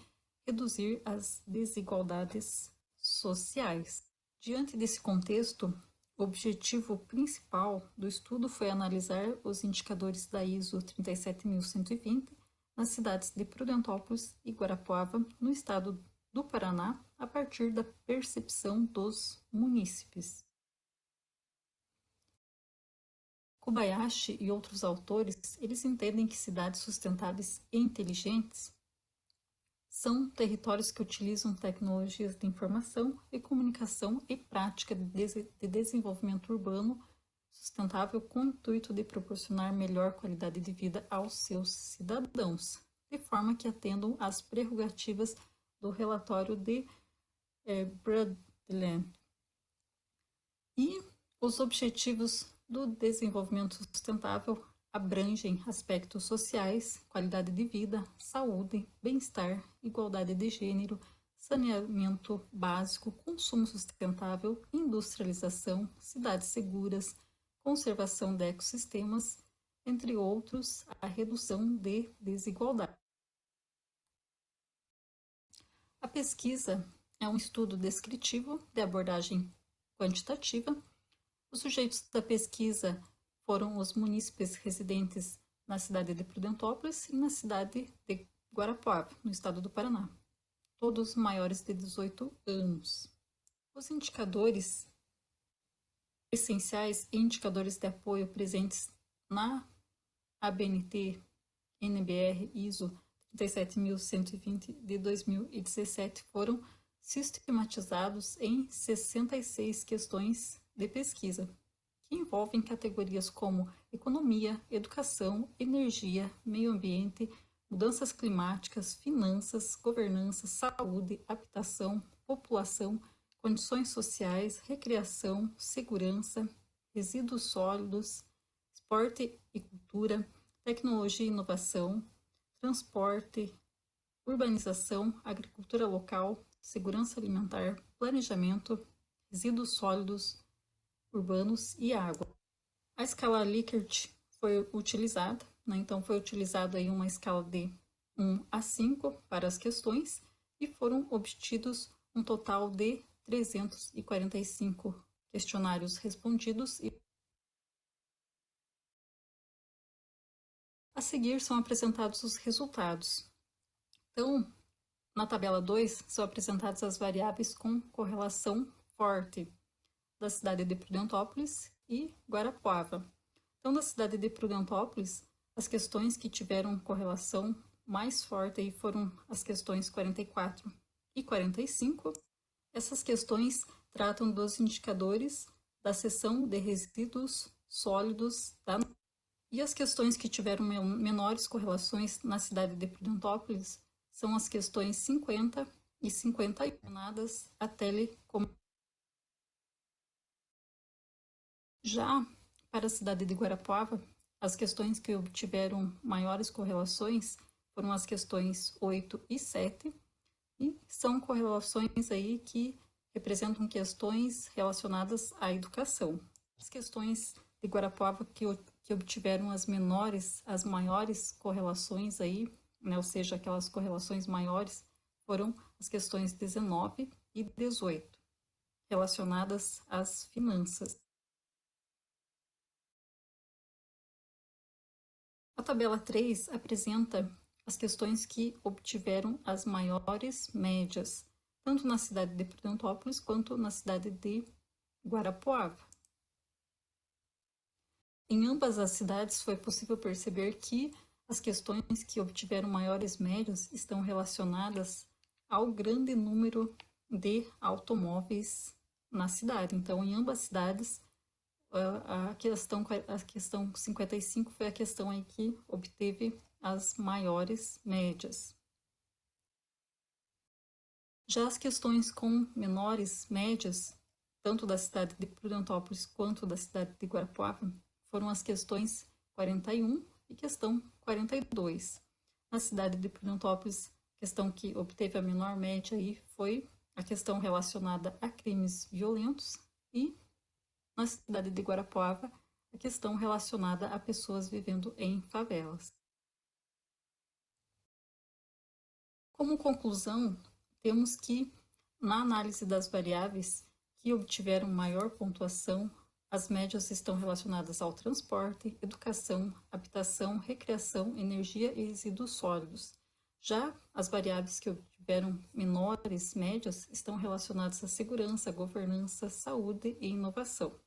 reduzir as desigualdades sociais. Diante desse contexto, o objetivo principal do estudo foi analisar os indicadores da ISO 37120 nas cidades de Prudentópolis e Guarapuava, no estado do Paraná, a partir da percepção dos munícipes. Kobayashi e outros autores, eles entendem que cidades sustentáveis e inteligentes são territórios que utilizam tecnologias de informação e comunicação e prática de desenvolvimento urbano sustentável com o intuito de proporcionar melhor qualidade de vida aos seus cidadãos, de forma que atendam às prerrogativas do relatório de Brundtland. E os objetivos do desenvolvimento sustentável abrangem aspectos sociais, qualidade de vida, saúde, bem-estar, igualdade de gênero, saneamento básico, consumo sustentável, industrialização, cidades seguras, conservação de ecossistemas, entre outros, a redução de desigualdade. A pesquisa é um estudo descritivo de abordagem quantitativa. Os sujeitos da pesquisa foram os munícipes residentes na cidade de Prudentópolis e na cidade de Guarapuava, no estado do Paraná, todos maiores de 18 anos. Os indicadores essenciais e indicadores de apoio presentes na ABNT NBR ISO 37120 de 2017 foram sistematizados em 66 questões de pesquisa, que envolvem categorias como economia, educação, energia, meio ambiente, mudanças climáticas, finanças, governança, saúde, habitação, população, condições sociais, recreação, segurança, resíduos sólidos, esporte e cultura, tecnologia e inovação, transporte, urbanização, agricultura local, segurança alimentar, planejamento, resíduos sólidos urbanos e água. A escala Likert foi utilizada, né? Então foi utilizada aí uma escala de 1 a 5 para as questões e foram obtidos um total de 345 questionários respondidos. A seguir são apresentados os resultados. Então, na tabela 2, são apresentadas as variáveis com correlação forte da cidade de Prudentópolis e Guarapuava. Então, da cidade de Prudentópolis, as questões que tiveram correlação mais forte aí foram as questões 44 e 45. Essas questões tratam dos indicadores da seção de resíduos sólidos e as questões que tiveram menores correlações na cidade de Prudentópolis são as questões 50 e 51, relacionadas à telecomunicação. Já para a cidade de Guarapuava, as questões que obtiveram maiores correlações foram as questões 8 e 7, e são correlações aí que representam questões relacionadas à educação. As questões de Guarapuava que obtiveram as maiores correlações aí, né, ou seja, aquelas correlações maiores, foram as questões 19 e 18, relacionadas às finanças. A tabela 3 apresenta as questões que obtiveram as maiores médias, tanto na cidade de Prudentópolis quanto na cidade de Guarapuava. Em ambas as cidades foi possível perceber que as questões que obtiveram maiores médias estão relacionadas ao grande número de automóveis na cidade. Então, em ambas as cidades, a questão 55 foi a questão aí que obteve as maiores médias. Já as questões com menores médias, tanto da cidade de Prudentópolis quanto da cidade de Guarapuava, foram as questões 41 e questão 42. Na cidade de Prudentópolis, a questão que obteve a menor média aí foi a questão relacionada a crimes violentos, e na cidade de Guarapuava, a questão relacionada a pessoas vivendo em favelas. Como conclusão, temos que, na análise das variáveis que obtiveram maior pontuação, as médias estão relacionadas ao transporte, educação, habitação, recreação, energia e resíduos sólidos. Já as variáveis que obtiveram menores médias estão relacionadas à segurança, governança, saúde e inovação.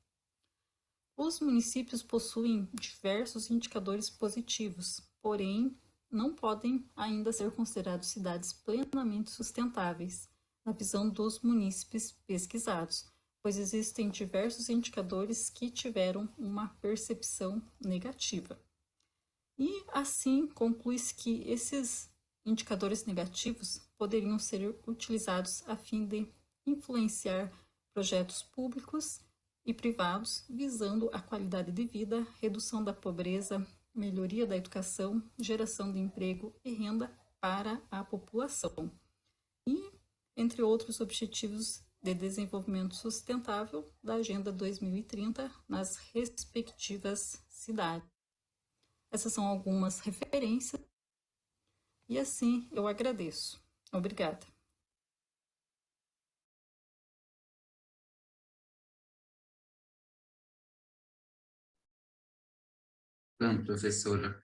Os municípios possuem diversos indicadores positivos, porém, não podem ainda ser considerados cidades plenamente sustentáveis, na visão dos munícipes pesquisados, pois existem diversos indicadores que tiveram uma percepção negativa. E, assim, conclui-se que esses indicadores negativos poderiam ser utilizados a fim de influenciar projetos públicos e privados, visando a qualidade de vida, redução da pobreza, melhoria da educação, geração de emprego e renda para a população. E, entre outros objetivos de desenvolvimento sustentável da Agenda 2030 nas respectivas cidades. Essas são algumas referências e assim eu agradeço. Obrigada. Então, professora.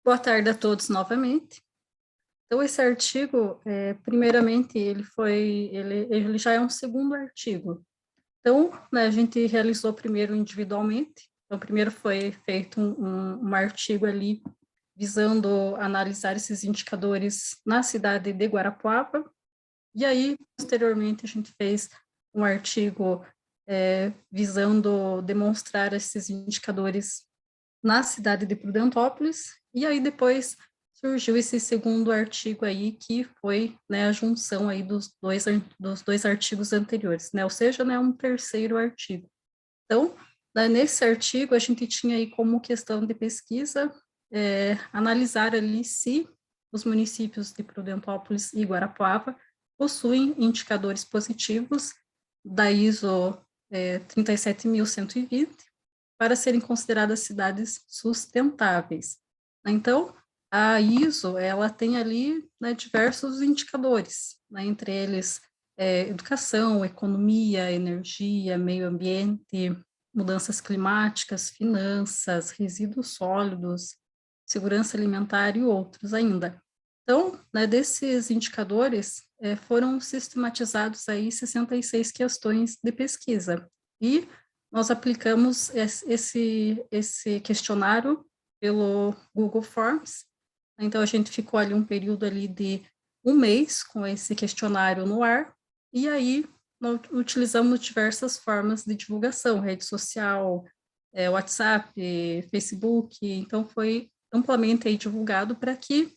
Boa tarde a todos novamente. Então, esse artigo, primeiramente, ele já é um segundo artigo. Então, né, a gente realizou primeiro individualmente. Então, primeiro foi feito um artigo ali visando analisar esses indicadores na cidade de Guarapuava. E aí, posteriormente, a gente fez um artigo visando demonstrar esses indicadores na cidade de Prudentópolis, e aí depois surgiu esse segundo artigo aí, que foi, né, a junção aí dos dois artigos anteriores, né, ou seja, né, um terceiro artigo. Então, né, nesse artigo, a gente tinha aí como questão de pesquisa analisar ali se os municípios de Prudentópolis e Guarapuava possuem indicadores positivos da ISO 37.120 para serem consideradas cidades sustentáveis. Então, a ISO, ela tem ali, né, diversos indicadores, né, entre eles educação, economia, energia, meio ambiente, mudanças climáticas, finanças, resíduos sólidos, segurança alimentar e outros ainda. Então, né, desses indicadores, foram sistematizados aí 66 questões de pesquisa, e nós aplicamos esse questionário pelo Google Forms. Então, a gente ficou ali um período ali de 1 mês com esse questionário no ar, e aí nós utilizamos diversas formas de divulgação, rede social, WhatsApp, Facebook, então foi amplamente aí divulgado para que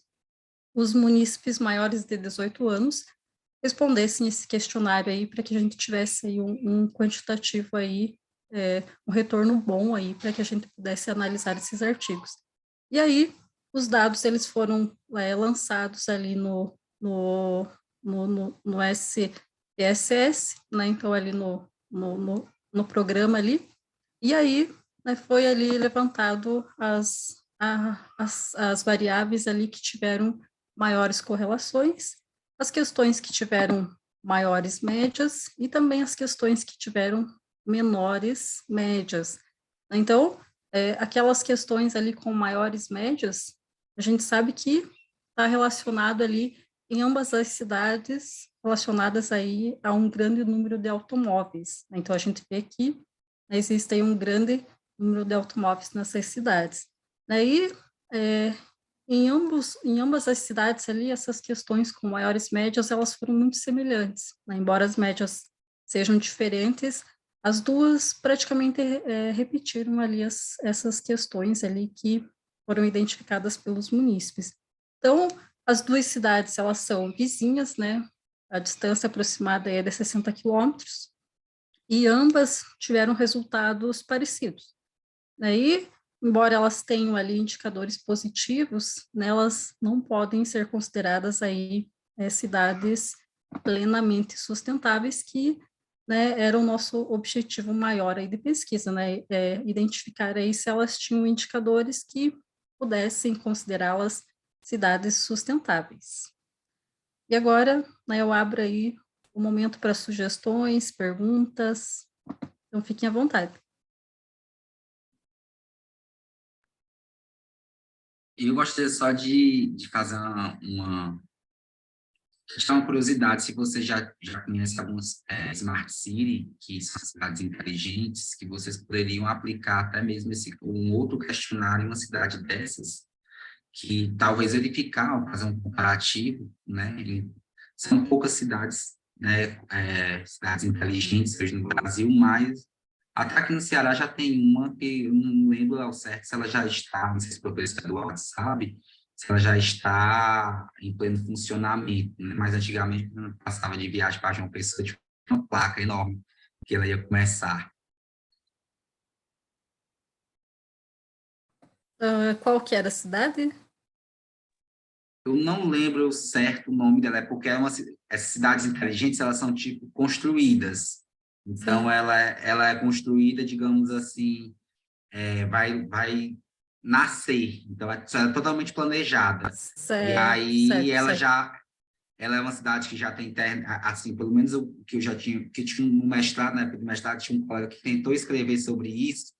os munícipes maiores de 18 anos respondessem esse questionário aí, para que a gente tivesse aí um quantitativo aí, um retorno bom aí, para que a gente pudesse analisar esses artigos. E aí, os dados, eles foram lançados ali no SPSS, né, então ali no programa ali, e aí, né, foi ali levantado as variáveis ali que tiveram maiores correlações, as questões que tiveram maiores médias e também as questões que tiveram menores médias. Então, aquelas questões ali com maiores médias, a gente sabe que está relacionado ali em ambas as cidades, relacionadas aí a um grande número de automóveis. Então, a gente vê que existe aí um grande número de automóveis nessas cidades. Daí, em ambas as cidades ali, essas questões com maiores médias, elas foram muito semelhantes, né? Embora as médias sejam diferentes, as duas praticamente repetiram ali essas questões ali que foram identificadas pelos munícipes. Então, as duas cidades, elas são vizinhas, né? A distância aproximada é de 60 quilômetros, e ambas tiveram resultados parecidos. Daí, embora elas tenham ali indicadores positivos, né, elas não podem ser consideradas aí cidades plenamente sustentáveis, que, né, era o nosso objetivo maior aí de pesquisa, né, identificar aí se elas tinham indicadores que pudessem considerá-las cidades sustentáveis. E agora, né, eu abro aí o momento para sugestões, perguntas, então fiquem à vontade. Eu gostaria só de fazer uma curiosidade, se você já conhece algumas Smart City, que são cidades inteligentes, que vocês poderiam aplicar até mesmo um outro questionário em uma cidade dessas, que talvez verificar, fazer um comparativo, né? São poucas cidades, né, cidades inteligentes hoje no Brasil, mas até aqui no Ceará já tem uma que eu não lembro ao certo se ela já está, não sei se o professor Eduardo sabe, se ela já está em pleno funcionamento, né? Mas antigamente, quando eu passava de viagem para João Pessoa, tinha uma placa enorme que ela ia começar. Qual que era a cidade? Eu não lembro certo o nome dela, porque essas cidades inteligentes, elas são, tipo, construídas. Então, ela é construída, digamos assim, vai nascer. Então, ela é totalmente planejada. Certo, E aí, certo, ela certo. é uma cidade que já tem, assim, pelo menos o que eu já tinha, que tinha no mestrado, na época do mestrado, tinha um colega que tentou escrever sobre isso,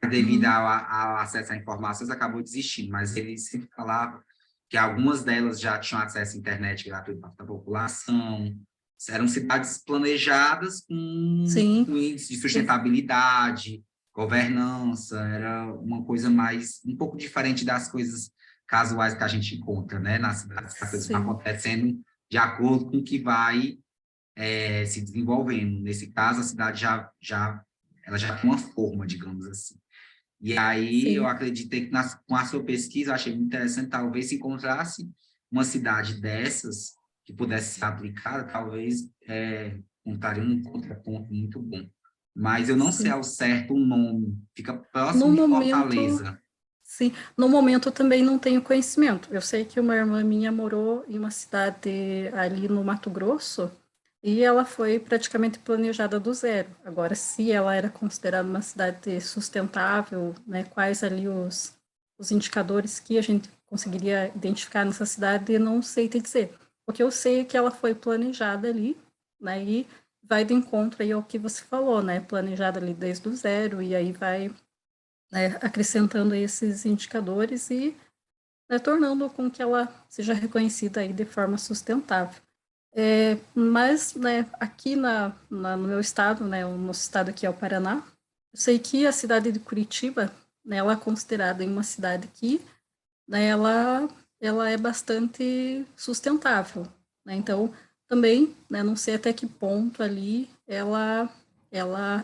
mas devido ao acesso a informações, acabou desistindo. Mas ele sempre falava que algumas delas já tinham acesso à internet gratuita para a população. Eram cidades planejadas com índice de sustentabilidade, governança, era uma coisa mais, um pouco diferente das coisas casuais que a gente encontra, né, na cidade, as coisas Sim. vão acontecendo de acordo com o que vai se desenvolvendo. Nesse caso, a cidade ela já tem uma forma, digamos assim. E aí, eu Sim. acreditei que com a sua pesquisa, eu achei muito interessante, talvez se encontrasse uma cidade dessas que pudesse ser aplicada, talvez montaria um contraponto muito bom. Mas eu não sei Sim. ao certo o nome, fica No próximo de momento, Fortaleza. sim, no momento eu também não tenho conhecimento. Eu sei que uma irmã minha morou em uma cidade ali no Mato Grosso e ela foi praticamente planejada do zero. Agora, se ela era considerada uma cidade sustentável, né, quais ali os indicadores que a gente conseguiria identificar nessa cidade, eu não sei te dizer. O que eu sei é que ela foi planejada ali, né, e vai de encontro aí ao que você falou, né, planejada ali desde o zero e aí vai, né, acrescentando esses indicadores e, né, tornando com que ela seja reconhecida aí de forma sustentável. Mas, né, aqui no meu estado, né, o nosso estado aqui é o Paraná, eu sei que a cidade de Curitiba, né, ela é considerada uma cidade que, né, ela é bastante sustentável, né, então também, né, não sei até que ponto ali ela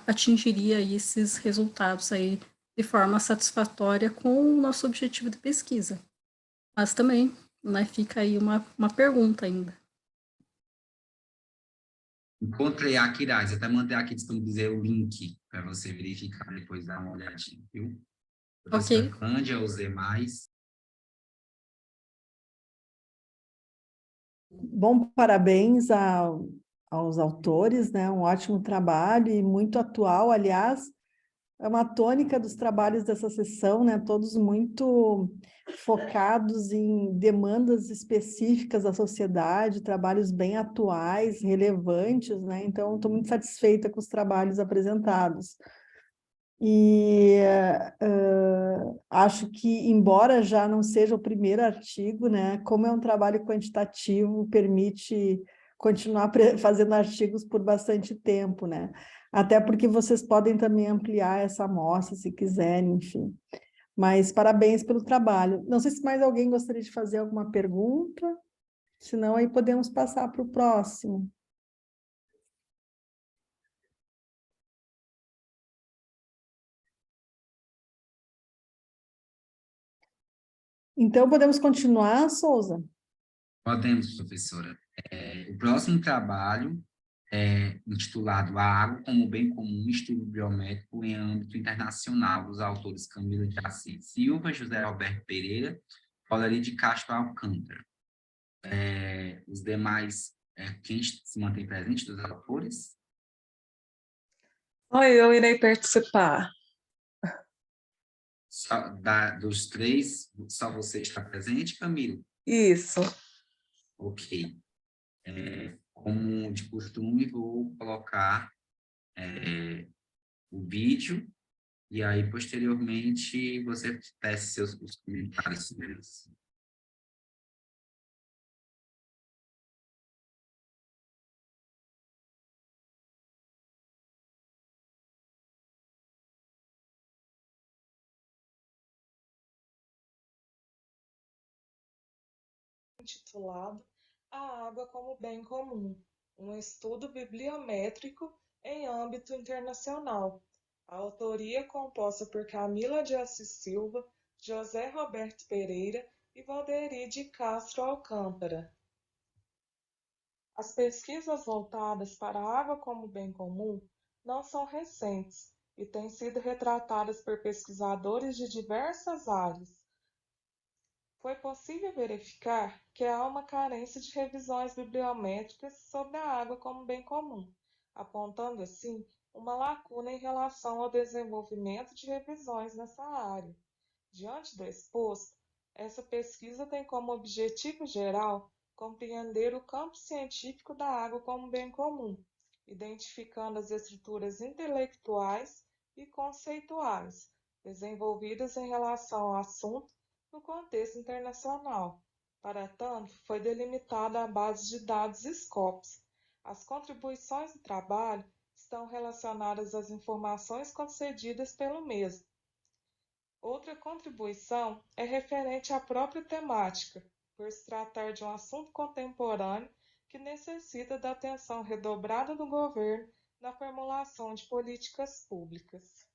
atingiria esses resultados aí de forma satisfatória com o nosso objetivo de pesquisa. Mas também, né, fica aí uma pergunta ainda. Encontrei aqui, Irais, até mandei aqui disponibilizar o link para você verificar, depois dar uma olhadinha, viu? Professora Ok? Cândia, os demais. Bom, parabéns aos autores, né? Um ótimo trabalho e muito atual, aliás, é uma tônica dos trabalhos dessa sessão, né? Todos muito focados em demandas específicas da sociedade, trabalhos bem atuais, relevantes, né? Então, estou muito satisfeita com os trabalhos apresentados. E acho que, embora já não seja o primeiro artigo, né, como é um trabalho quantitativo, permite continuar fazendo artigos por bastante tempo, né? Até porque vocês podem também ampliar essa amostra, se quiserem, enfim. Mas parabéns pelo trabalho. Não sei se mais alguém gostaria de fazer alguma pergunta, senão aí podemos passar para o próximo. Então, podemos continuar, Souza? Podemos, professora. O próximo trabalho é intitulado A Água como Bem Comum, Estudo Biométrico em Âmbito Internacional, dos autores Camila de Assis Silva, José Roberto Pereira, Paulo de Castro Alcântara. Os demais, quem se mantém presente dos autores? Oi, eu irei participar. Dos três, só você está presente, Camilo? Isso. Ok. Como de costume, vou colocar o vídeo e aí, posteriormente, você tece os comentários sobre isso. Intitulado A Água como Bem Comum, um estudo bibliométrico em âmbito internacional. A autoria é composta por Camila de Assis Silva, José Roberto Pereira e Valderi de Castro Alcântara. As pesquisas voltadas para a água como bem comum não são recentes e têm sido retratadas por pesquisadores de diversas áreas. Foi possível verificar que há uma carência de revisões bibliométricas sobre a água como bem comum, apontando assim uma lacuna em relação ao desenvolvimento de revisões nessa área. Diante do exposto, essa pesquisa tem como objetivo geral compreender o campo científico da água como bem comum, identificando as estruturas intelectuais e conceituais desenvolvidas em relação ao assunto no contexto internacional. Para tanto, foi delimitada a base de dados Scopus. As contribuições do trabalho estão relacionadas às informações concedidas pelo mesmo. Outra contribuição é referente à própria temática, por se tratar de um assunto contemporâneo que necessita da atenção redobrada do governo na formulação de políticas públicas.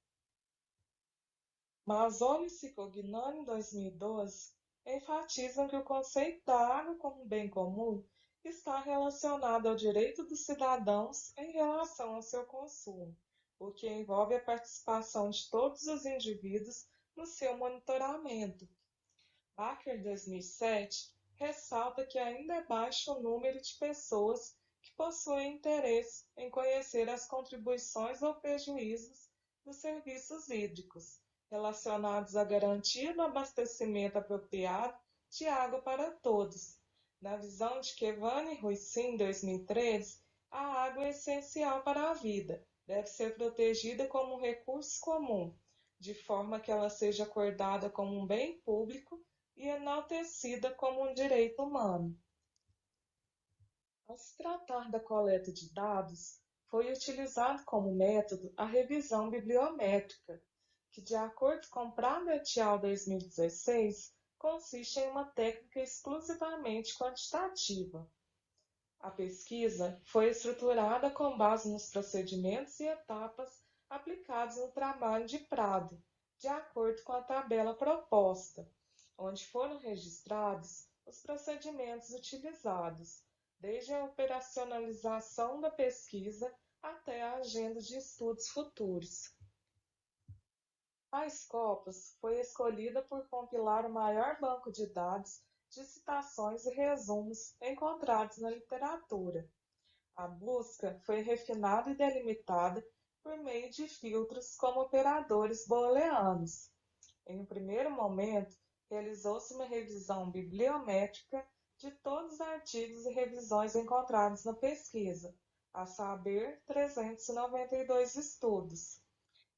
Mazzoni e Cicognani, em 2012, enfatizam que o conceito da água como bem comum está relacionado ao direito dos cidadãos em relação ao seu consumo, o que envolve a participação de todos os indivíduos no seu monitoramento. Baker, 2007, ressalta que ainda é baixo o número de pessoas que possuem interesse em conhecer as contribuições ou prejuízos dos serviços hídricos, relacionados à garantia do abastecimento apropriado de água para todos. Na visão de Kevan e Ruissin, 2013, a água é essencial para a vida, deve ser protegida como um recurso comum, de forma que ela seja acordada como um bem público e enaltecida como um direito humano. Ao se tratar da coleta de dados, foi utilizado como método a revisão bibliométrica, que, de acordo com Prado et al. 2016, consiste em uma técnica exclusivamente quantitativa. A pesquisa foi estruturada com base nos procedimentos e etapas aplicados no trabalho de Prado, de acordo com a tabela proposta, onde foram registrados os procedimentos utilizados, desde a operacionalização da pesquisa até a agenda de estudos futuros. A Scopus foi escolhida por compilar o maior banco de dados de citações e resumos encontrados na literatura. A busca foi refinada e delimitada por meio de filtros como operadores booleanos. Em um primeiro momento, realizou-se uma revisão bibliométrica de todos os artigos e revisões encontrados na pesquisa, a saber, 392 estudos.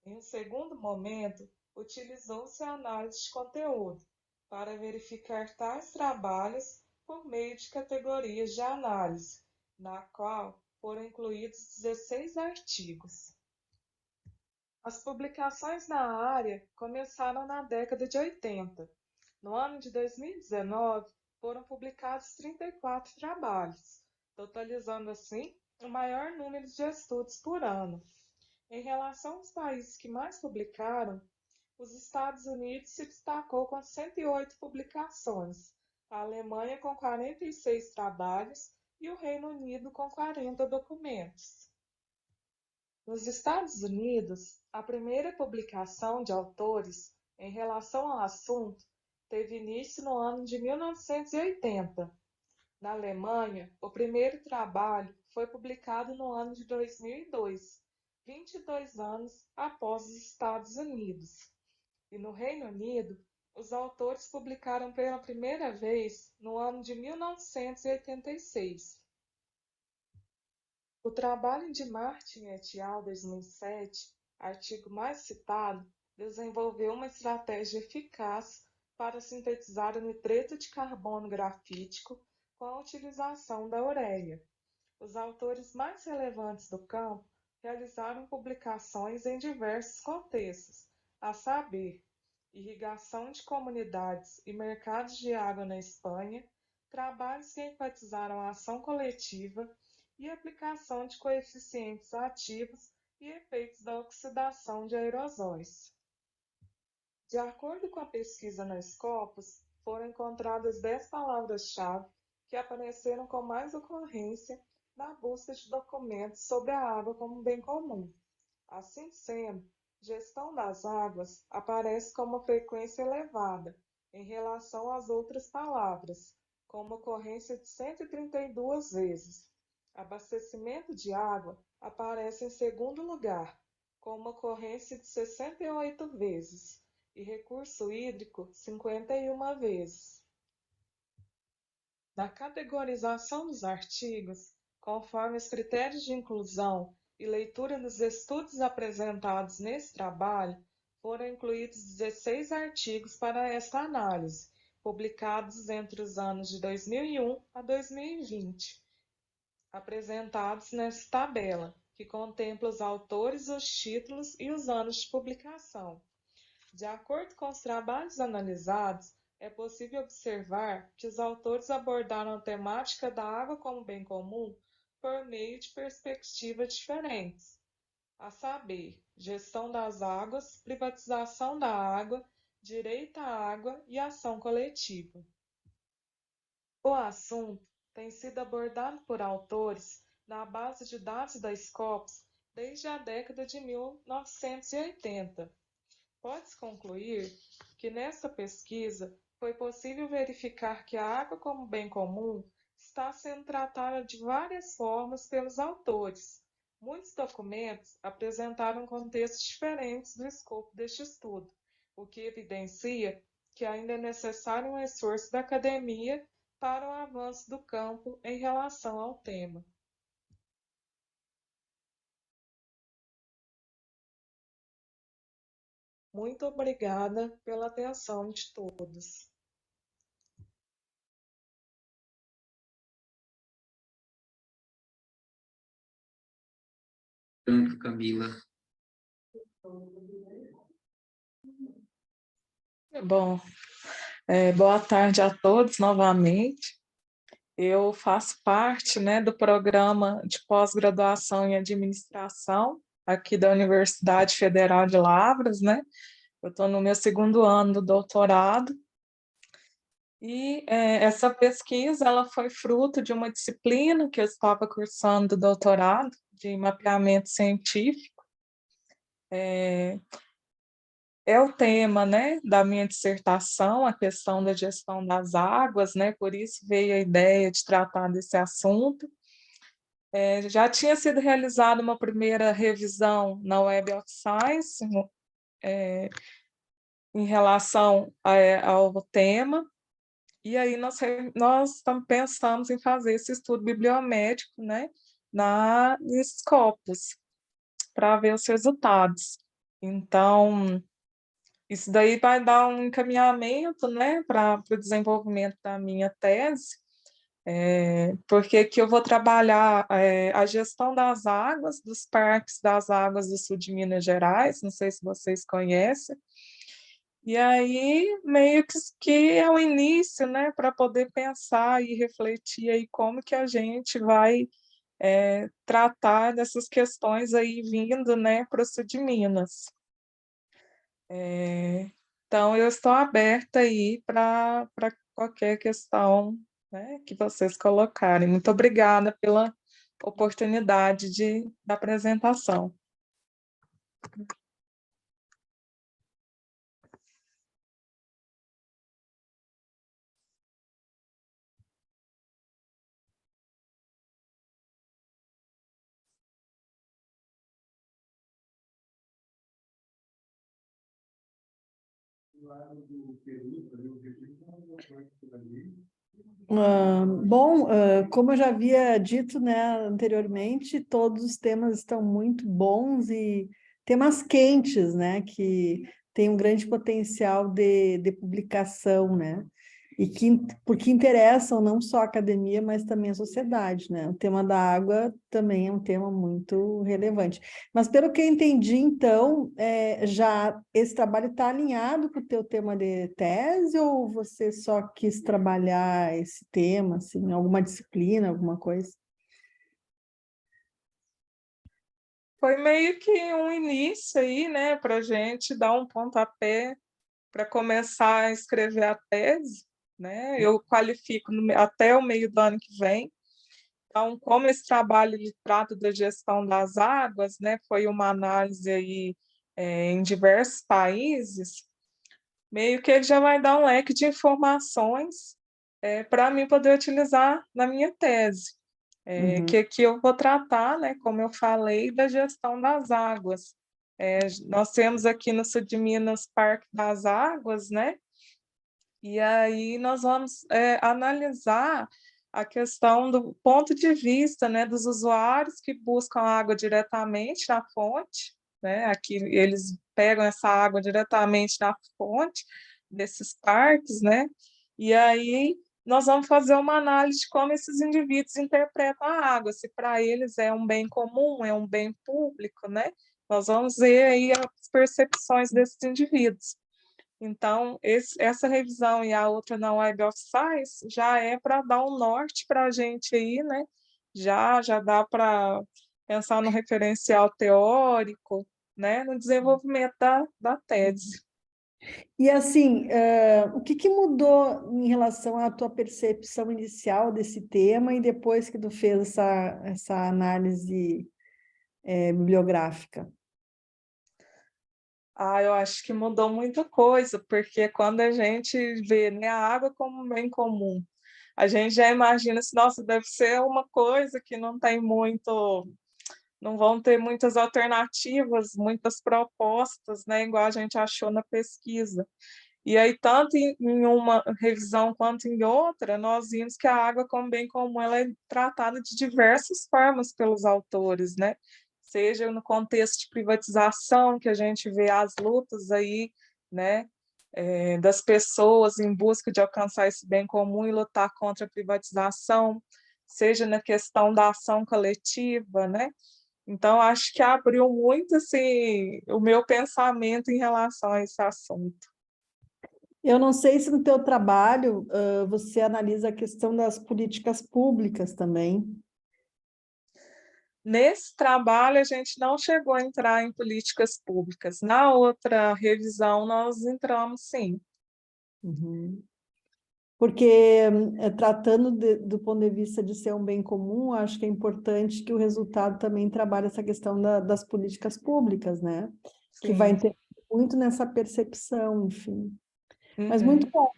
Em um segundo momento, utilizou-se a análise de conteúdo para verificar tais trabalhos por meio de categorias de análise, na qual foram incluídos 16 artigos. As publicações na área começaram na década de 80. No ano de 2019, foram publicados 34 trabalhos, totalizando assim o maior número de estudos por ano. Em relação aos países que mais publicaram, os Estados Unidos se destacou com 108 publicações, a Alemanha com 46 trabalhos e o Reino Unido com 40 documentos. Nos Estados Unidos, a primeira publicação de autores em relação ao assunto teve início no ano de 1980. Na Alemanha, o primeiro trabalho foi publicado no ano de 2002, 22 anos após os Estados Unidos. E no Reino Unido, os autores publicaram pela primeira vez no ano de 1986. O trabalho de Martin et al. 2007, artigo mais citado, desenvolveu uma estratégia eficaz para sintetizar o nitreto de carbono grafítico com a utilização da ureia. Os autores mais relevantes do campo realizaram publicações em diversos contextos, a saber, irrigação de comunidades e mercados de água na Espanha, trabalhos que enfatizaram a ação coletiva e aplicação de coeficientes ativos e efeitos da oxidação de aerosóis. De acordo com a pesquisa na Scopus, foram encontradas 10 palavras-chave que apareceram com mais ocorrência na busca de documentos sobre a água como bem comum. Assim sendo, gestão das águas aparece com uma frequência elevada em relação às outras palavras, com uma ocorrência de 132 vezes. Abastecimento de água aparece em segundo lugar, com uma ocorrência de 68 vezes, e recurso hídrico 51 vezes. Na categorização dos artigos, conforme os critérios de inclusão e leitura dos estudos apresentados nesse trabalho, foram incluídos 16 artigos para esta análise, publicados entre os anos de 2001 a 2020, apresentados nessa tabela, que contempla os autores, os títulos e os anos de publicação. De acordo com os trabalhos analisados, é possível observar que os autores abordaram a temática da água como bem comum por meio de perspectivas diferentes, a saber, gestão das águas, privatização da água, direito à água e ação coletiva. O assunto tem sido abordado por autores na base de dados da Scopus desde a década de 1980. Pode-se concluir que nessa pesquisa foi possível verificar que a água como bem comum está sendo tratada de várias formas pelos autores. Muitos documentos apresentaram contextos diferentes do escopo deste estudo, o que evidencia que ainda é necessário um esforço da academia para o avanço do campo em relação ao tema. Muito obrigada pela atenção de todos. Tanto, Camila. Bom, boa tarde a todos novamente. Eu faço parte, né, do programa de pós-graduação em administração aqui da Universidade Federal de Lavras, né? Eu estou no meu 2º ano do doutorado. E essa pesquisa ela foi fruto de uma disciplina que eu estava cursando do doutorado, de mapeamento científico. É o tema, né, da minha dissertação, a questão da gestão das águas, né, por isso veio a ideia de tratar desse assunto. Já tinha sido realizada uma primeira revisão na Web of Science em relação ao tema, e aí nós pensamos em fazer esse estudo bibliométrico, né, na Scopus, para ver os resultados. Então, isso daí vai dar um encaminhamento, né, para o desenvolvimento da minha tese, porque aqui eu vou trabalhar a gestão das águas, dos parques das águas do sul de Minas Gerais, não sei se vocês conhecem, e aí meio que é o início, né, para poder pensar e refletir aí como que a gente vai tratar dessas questões aí vindo, né, para o sul de Minas. Então, eu estou aberta aí para qualquer questão, né, que vocês colocarem. Muito obrigada pela oportunidade da apresentação. Bom, como eu já havia dito, né, anteriormente, todos os temas estão muito bons e temas quentes, né, que têm um grande potencial de publicação, né, e porque interessam não só a academia, mas também a sociedade, né. O tema da água também é um tema muito relevante. Mas pelo que eu entendi, então, já esse trabalho está alinhado com o teu tema de tese, ou você só quis trabalhar esse tema, assim, alguma disciplina, alguma coisa? Foi meio que um início aí, né, para a gente dar um pontapé para começar a escrever a tese, né? Eu qualifico até o meio do ano que vem. Então, como esse trabalho ele trata da gestão das águas, né, foi uma análise aí em diversos países, meio que ele já vai dar um leque de informações para mim poder utilizar na minha tese, que aqui eu vou tratar, né, como eu falei, da gestão das águas. Nós temos aqui no sul de Minas Parque das Águas, né? E aí nós vamos analisar a questão do ponto de vista, né, dos usuários que buscam água diretamente na fonte, né? Aqui eles pegam essa água diretamente na fonte desses parques, né? E aí nós vamos fazer uma análise de como esses indivíduos interpretam a água, se para eles é um bem comum, é um bem público, né? Nós vamos ver aí as percepções desses indivíduos. Então, essa revisão e a outra na Web of Science já é para dar um norte para a gente aí, né? Já dá para pensar no referencial teórico, né? No desenvolvimento da tese. E assim, o que mudou em relação à tua percepção inicial desse tema e depois que tu fez essa análise bibliográfica? Eu acho que mudou muita coisa, porque quando a gente vê, né, a água como um bem comum, a gente já imagina assim, nossa, deve ser uma coisa que não tem muito, não vão ter muitas alternativas, muitas propostas, né, igual a gente achou na pesquisa. E aí, tanto em uma revisão quanto em outra, nós vimos que a água como bem comum ela é tratada de diversas formas pelos autores, né? Seja no contexto de privatização, que a gente vê as lutas aí, né, das pessoas em busca de alcançar esse bem comum e lutar contra a privatização, seja na questão da ação coletiva, né? Então, acho que abriu muito assim, o meu pensamento em relação a esse assunto. Eu não sei se no teu trabalho você analisa a questão das políticas públicas também. Nesse trabalho, a gente não chegou a entrar em políticas públicas. Na outra revisão, nós entramos, sim. Uhum. Porque, tratando do ponto de vista de ser um bem comum, acho que é importante que o resultado também trabalhe essa questão das políticas públicas, né? Que vai Sim. interferir muito nessa percepção, enfim. Mas Uhum. muito bom.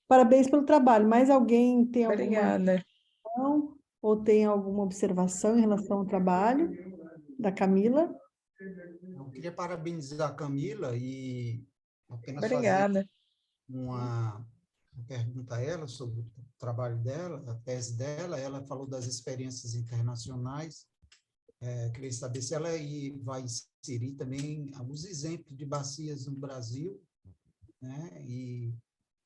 Parabéns pelo trabalho. Mais alguém tem alguma Obrigada. questão ou tem alguma observação em relação ao trabalho da Camila? Eu queria parabenizar a Camila e apenas fazer Obrigada. uma pergunta a ela sobre o trabalho dela, a tese dela. Ela falou das experiências internacionais. Queria saber se ela vai inserir também alguns exemplos de bacias no Brasil, né? E,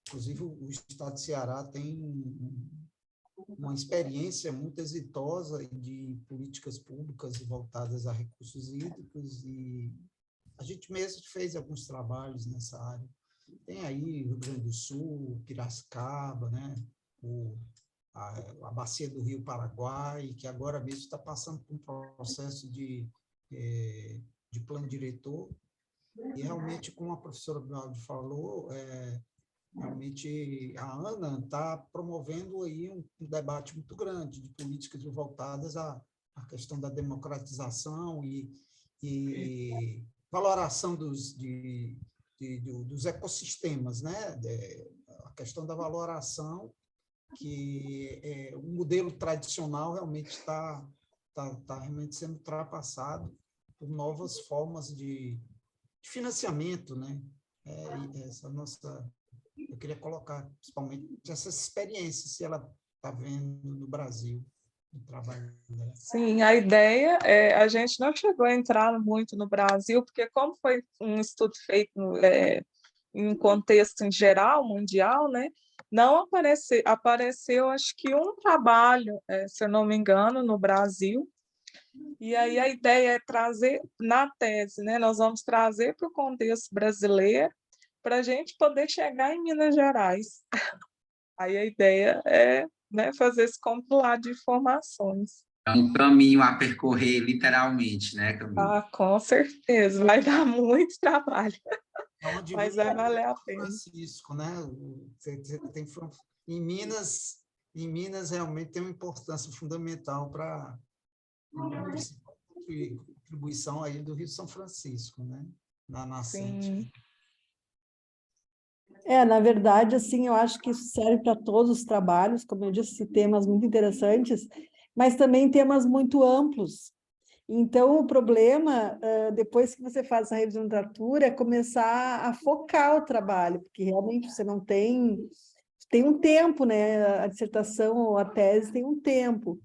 inclusive, o estado de Ceará tem uma experiência muito exitosa de políticas públicas voltadas a recursos hídricos, e a gente mesmo fez alguns trabalhos nessa área. Tem aí Rio Grande do Sul, Piracicaba, né? A bacia do Rio Paraguai, que agora mesmo está passando por um processo de plano diretor, e realmente, como a professora Blaldi falou, realmente a Ana está promovendo aí um debate muito grande de políticas voltadas à questão da democratização e valoração dos ecossistemas, né? A questão da valoração, que o modelo tradicional realmente está realmente sendo ultrapassado por novas formas de financiamento, né? Eu queria colocar, principalmente, essas experiências, se ela está vendo no Brasil, no trabalho dela. Sim, a ideia a gente não chegou a entrar muito no Brasil, porque como foi um estudo feito em um contexto em geral, mundial, né? Não apareceu, acho que um trabalho, se eu não me engano, no Brasil. E aí a ideia é trazer na tese, né? Nós vamos trazer para o contexto brasileiro para a gente poder chegar em Minas Gerais. Aí a ideia é, né, fazer esse compilado de informações. É um caminho a percorrer, literalmente, né, Camila? Com certeza, vai dar muito trabalho, Onde mas vai valer a pena. Francisco, né? Em Minas realmente tem uma importância fundamental para a contribuição aí do Rio São Francisco, né? Na nascente. Sim. Na verdade, assim, eu acho que isso serve para todos os trabalhos, como eu disse, temas muito interessantes, mas também temas muito amplos. Então, o problema, depois que você faz a revisão da literatura, é começar a focar o trabalho, porque realmente você não tem um tempo, né? A dissertação ou a tese tem um tempo.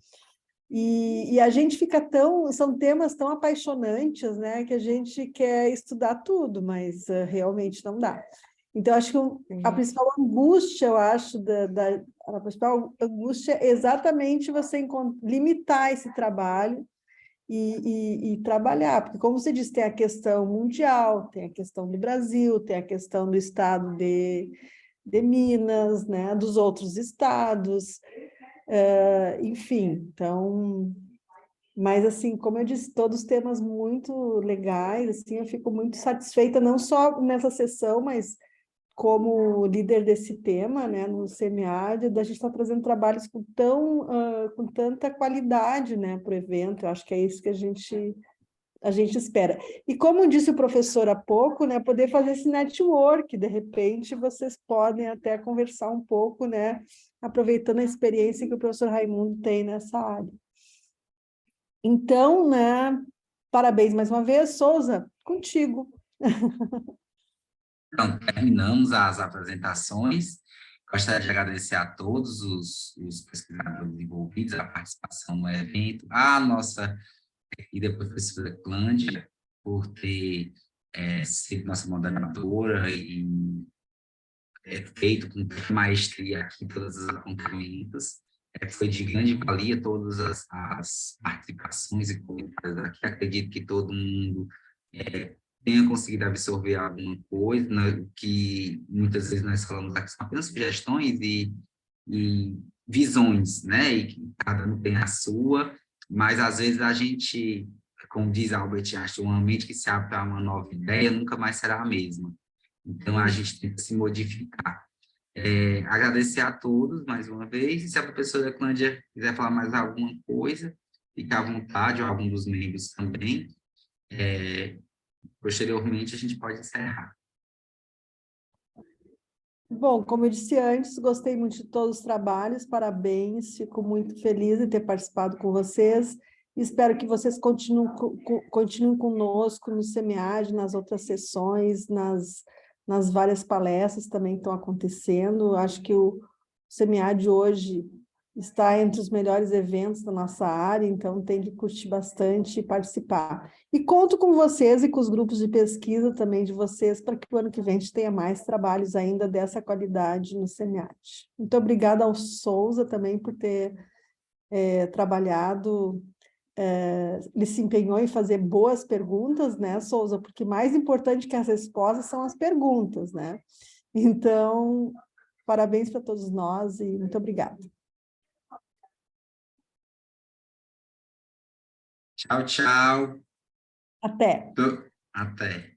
E a gente fica são temas tão apaixonantes, né? Que a gente quer estudar tudo, mas realmente não dá. Então, acho que a principal angústia, eu acho, a principal angústia é exatamente você limitar esse trabalho e trabalhar, porque, como você disse, tem a questão mundial, tem a questão do Brasil, tem a questão do estado de Minas, né, dos outros estados, enfim, então... Mas, assim, como eu disse, todos temas muito legais, assim, eu fico muito satisfeita, não só nessa sessão, mas como líder desse tema, né, no SEMEAD, da gente estar trazendo trabalhos com tanta qualidade, né, para o evento. Eu acho que é isso que a gente espera. E como disse o professor há pouco, né, poder fazer esse network, de repente vocês podem até conversar um pouco, né, aproveitando a experiência que o professor Raimundo tem nessa área. Então, né, parabéns mais uma vez, Souza, contigo. Então, terminamos as apresentações. Gostaria de agradecer a todos os pesquisadores envolvidos, a participação no evento, a nossa querida professora Clândia, por ter sido nossa moderadora e feito com maestria aqui todos os apontamentos. Foi de grande valia todas as participações e comentários aqui. Acredito que todo mundo tenha conseguido absorver alguma coisa, né, que muitas vezes nós falamos aqui são apenas sugestões e visões, né, e que cada um tem a sua, mas às vezes a gente, como diz Albert Einstein, uma mente que se abre para uma nova ideia nunca mais será a mesma. Então, a gente tem que se modificar. Agradecer a todos mais uma vez, e se a professora Clândia quiser falar mais alguma coisa, fique à vontade, ou algum dos membros também. Posteriormente, a gente pode encerrar. Bom, como eu disse antes, gostei muito de todos os trabalhos, parabéns, fico muito feliz de ter participado com vocês, espero que vocês continuem conosco no SEMEAD, nas outras sessões, nas várias palestras também que estão acontecendo. Acho que o SEMEAD hoje está entre os melhores eventos da nossa área, então tem que curtir bastante e participar. E conto com vocês e com os grupos de pesquisa também de vocês, para que o ano que vem a gente tenha mais trabalhos ainda dessa qualidade no SEMEAD. Muito obrigada ao Souza também por ter trabalhado, ele se empenhou em fazer boas perguntas, né, Souza? Porque mais importante que as respostas são as perguntas, né? Então, parabéns para todos nós e muito obrigada. Tchau, tchau. Até. Até.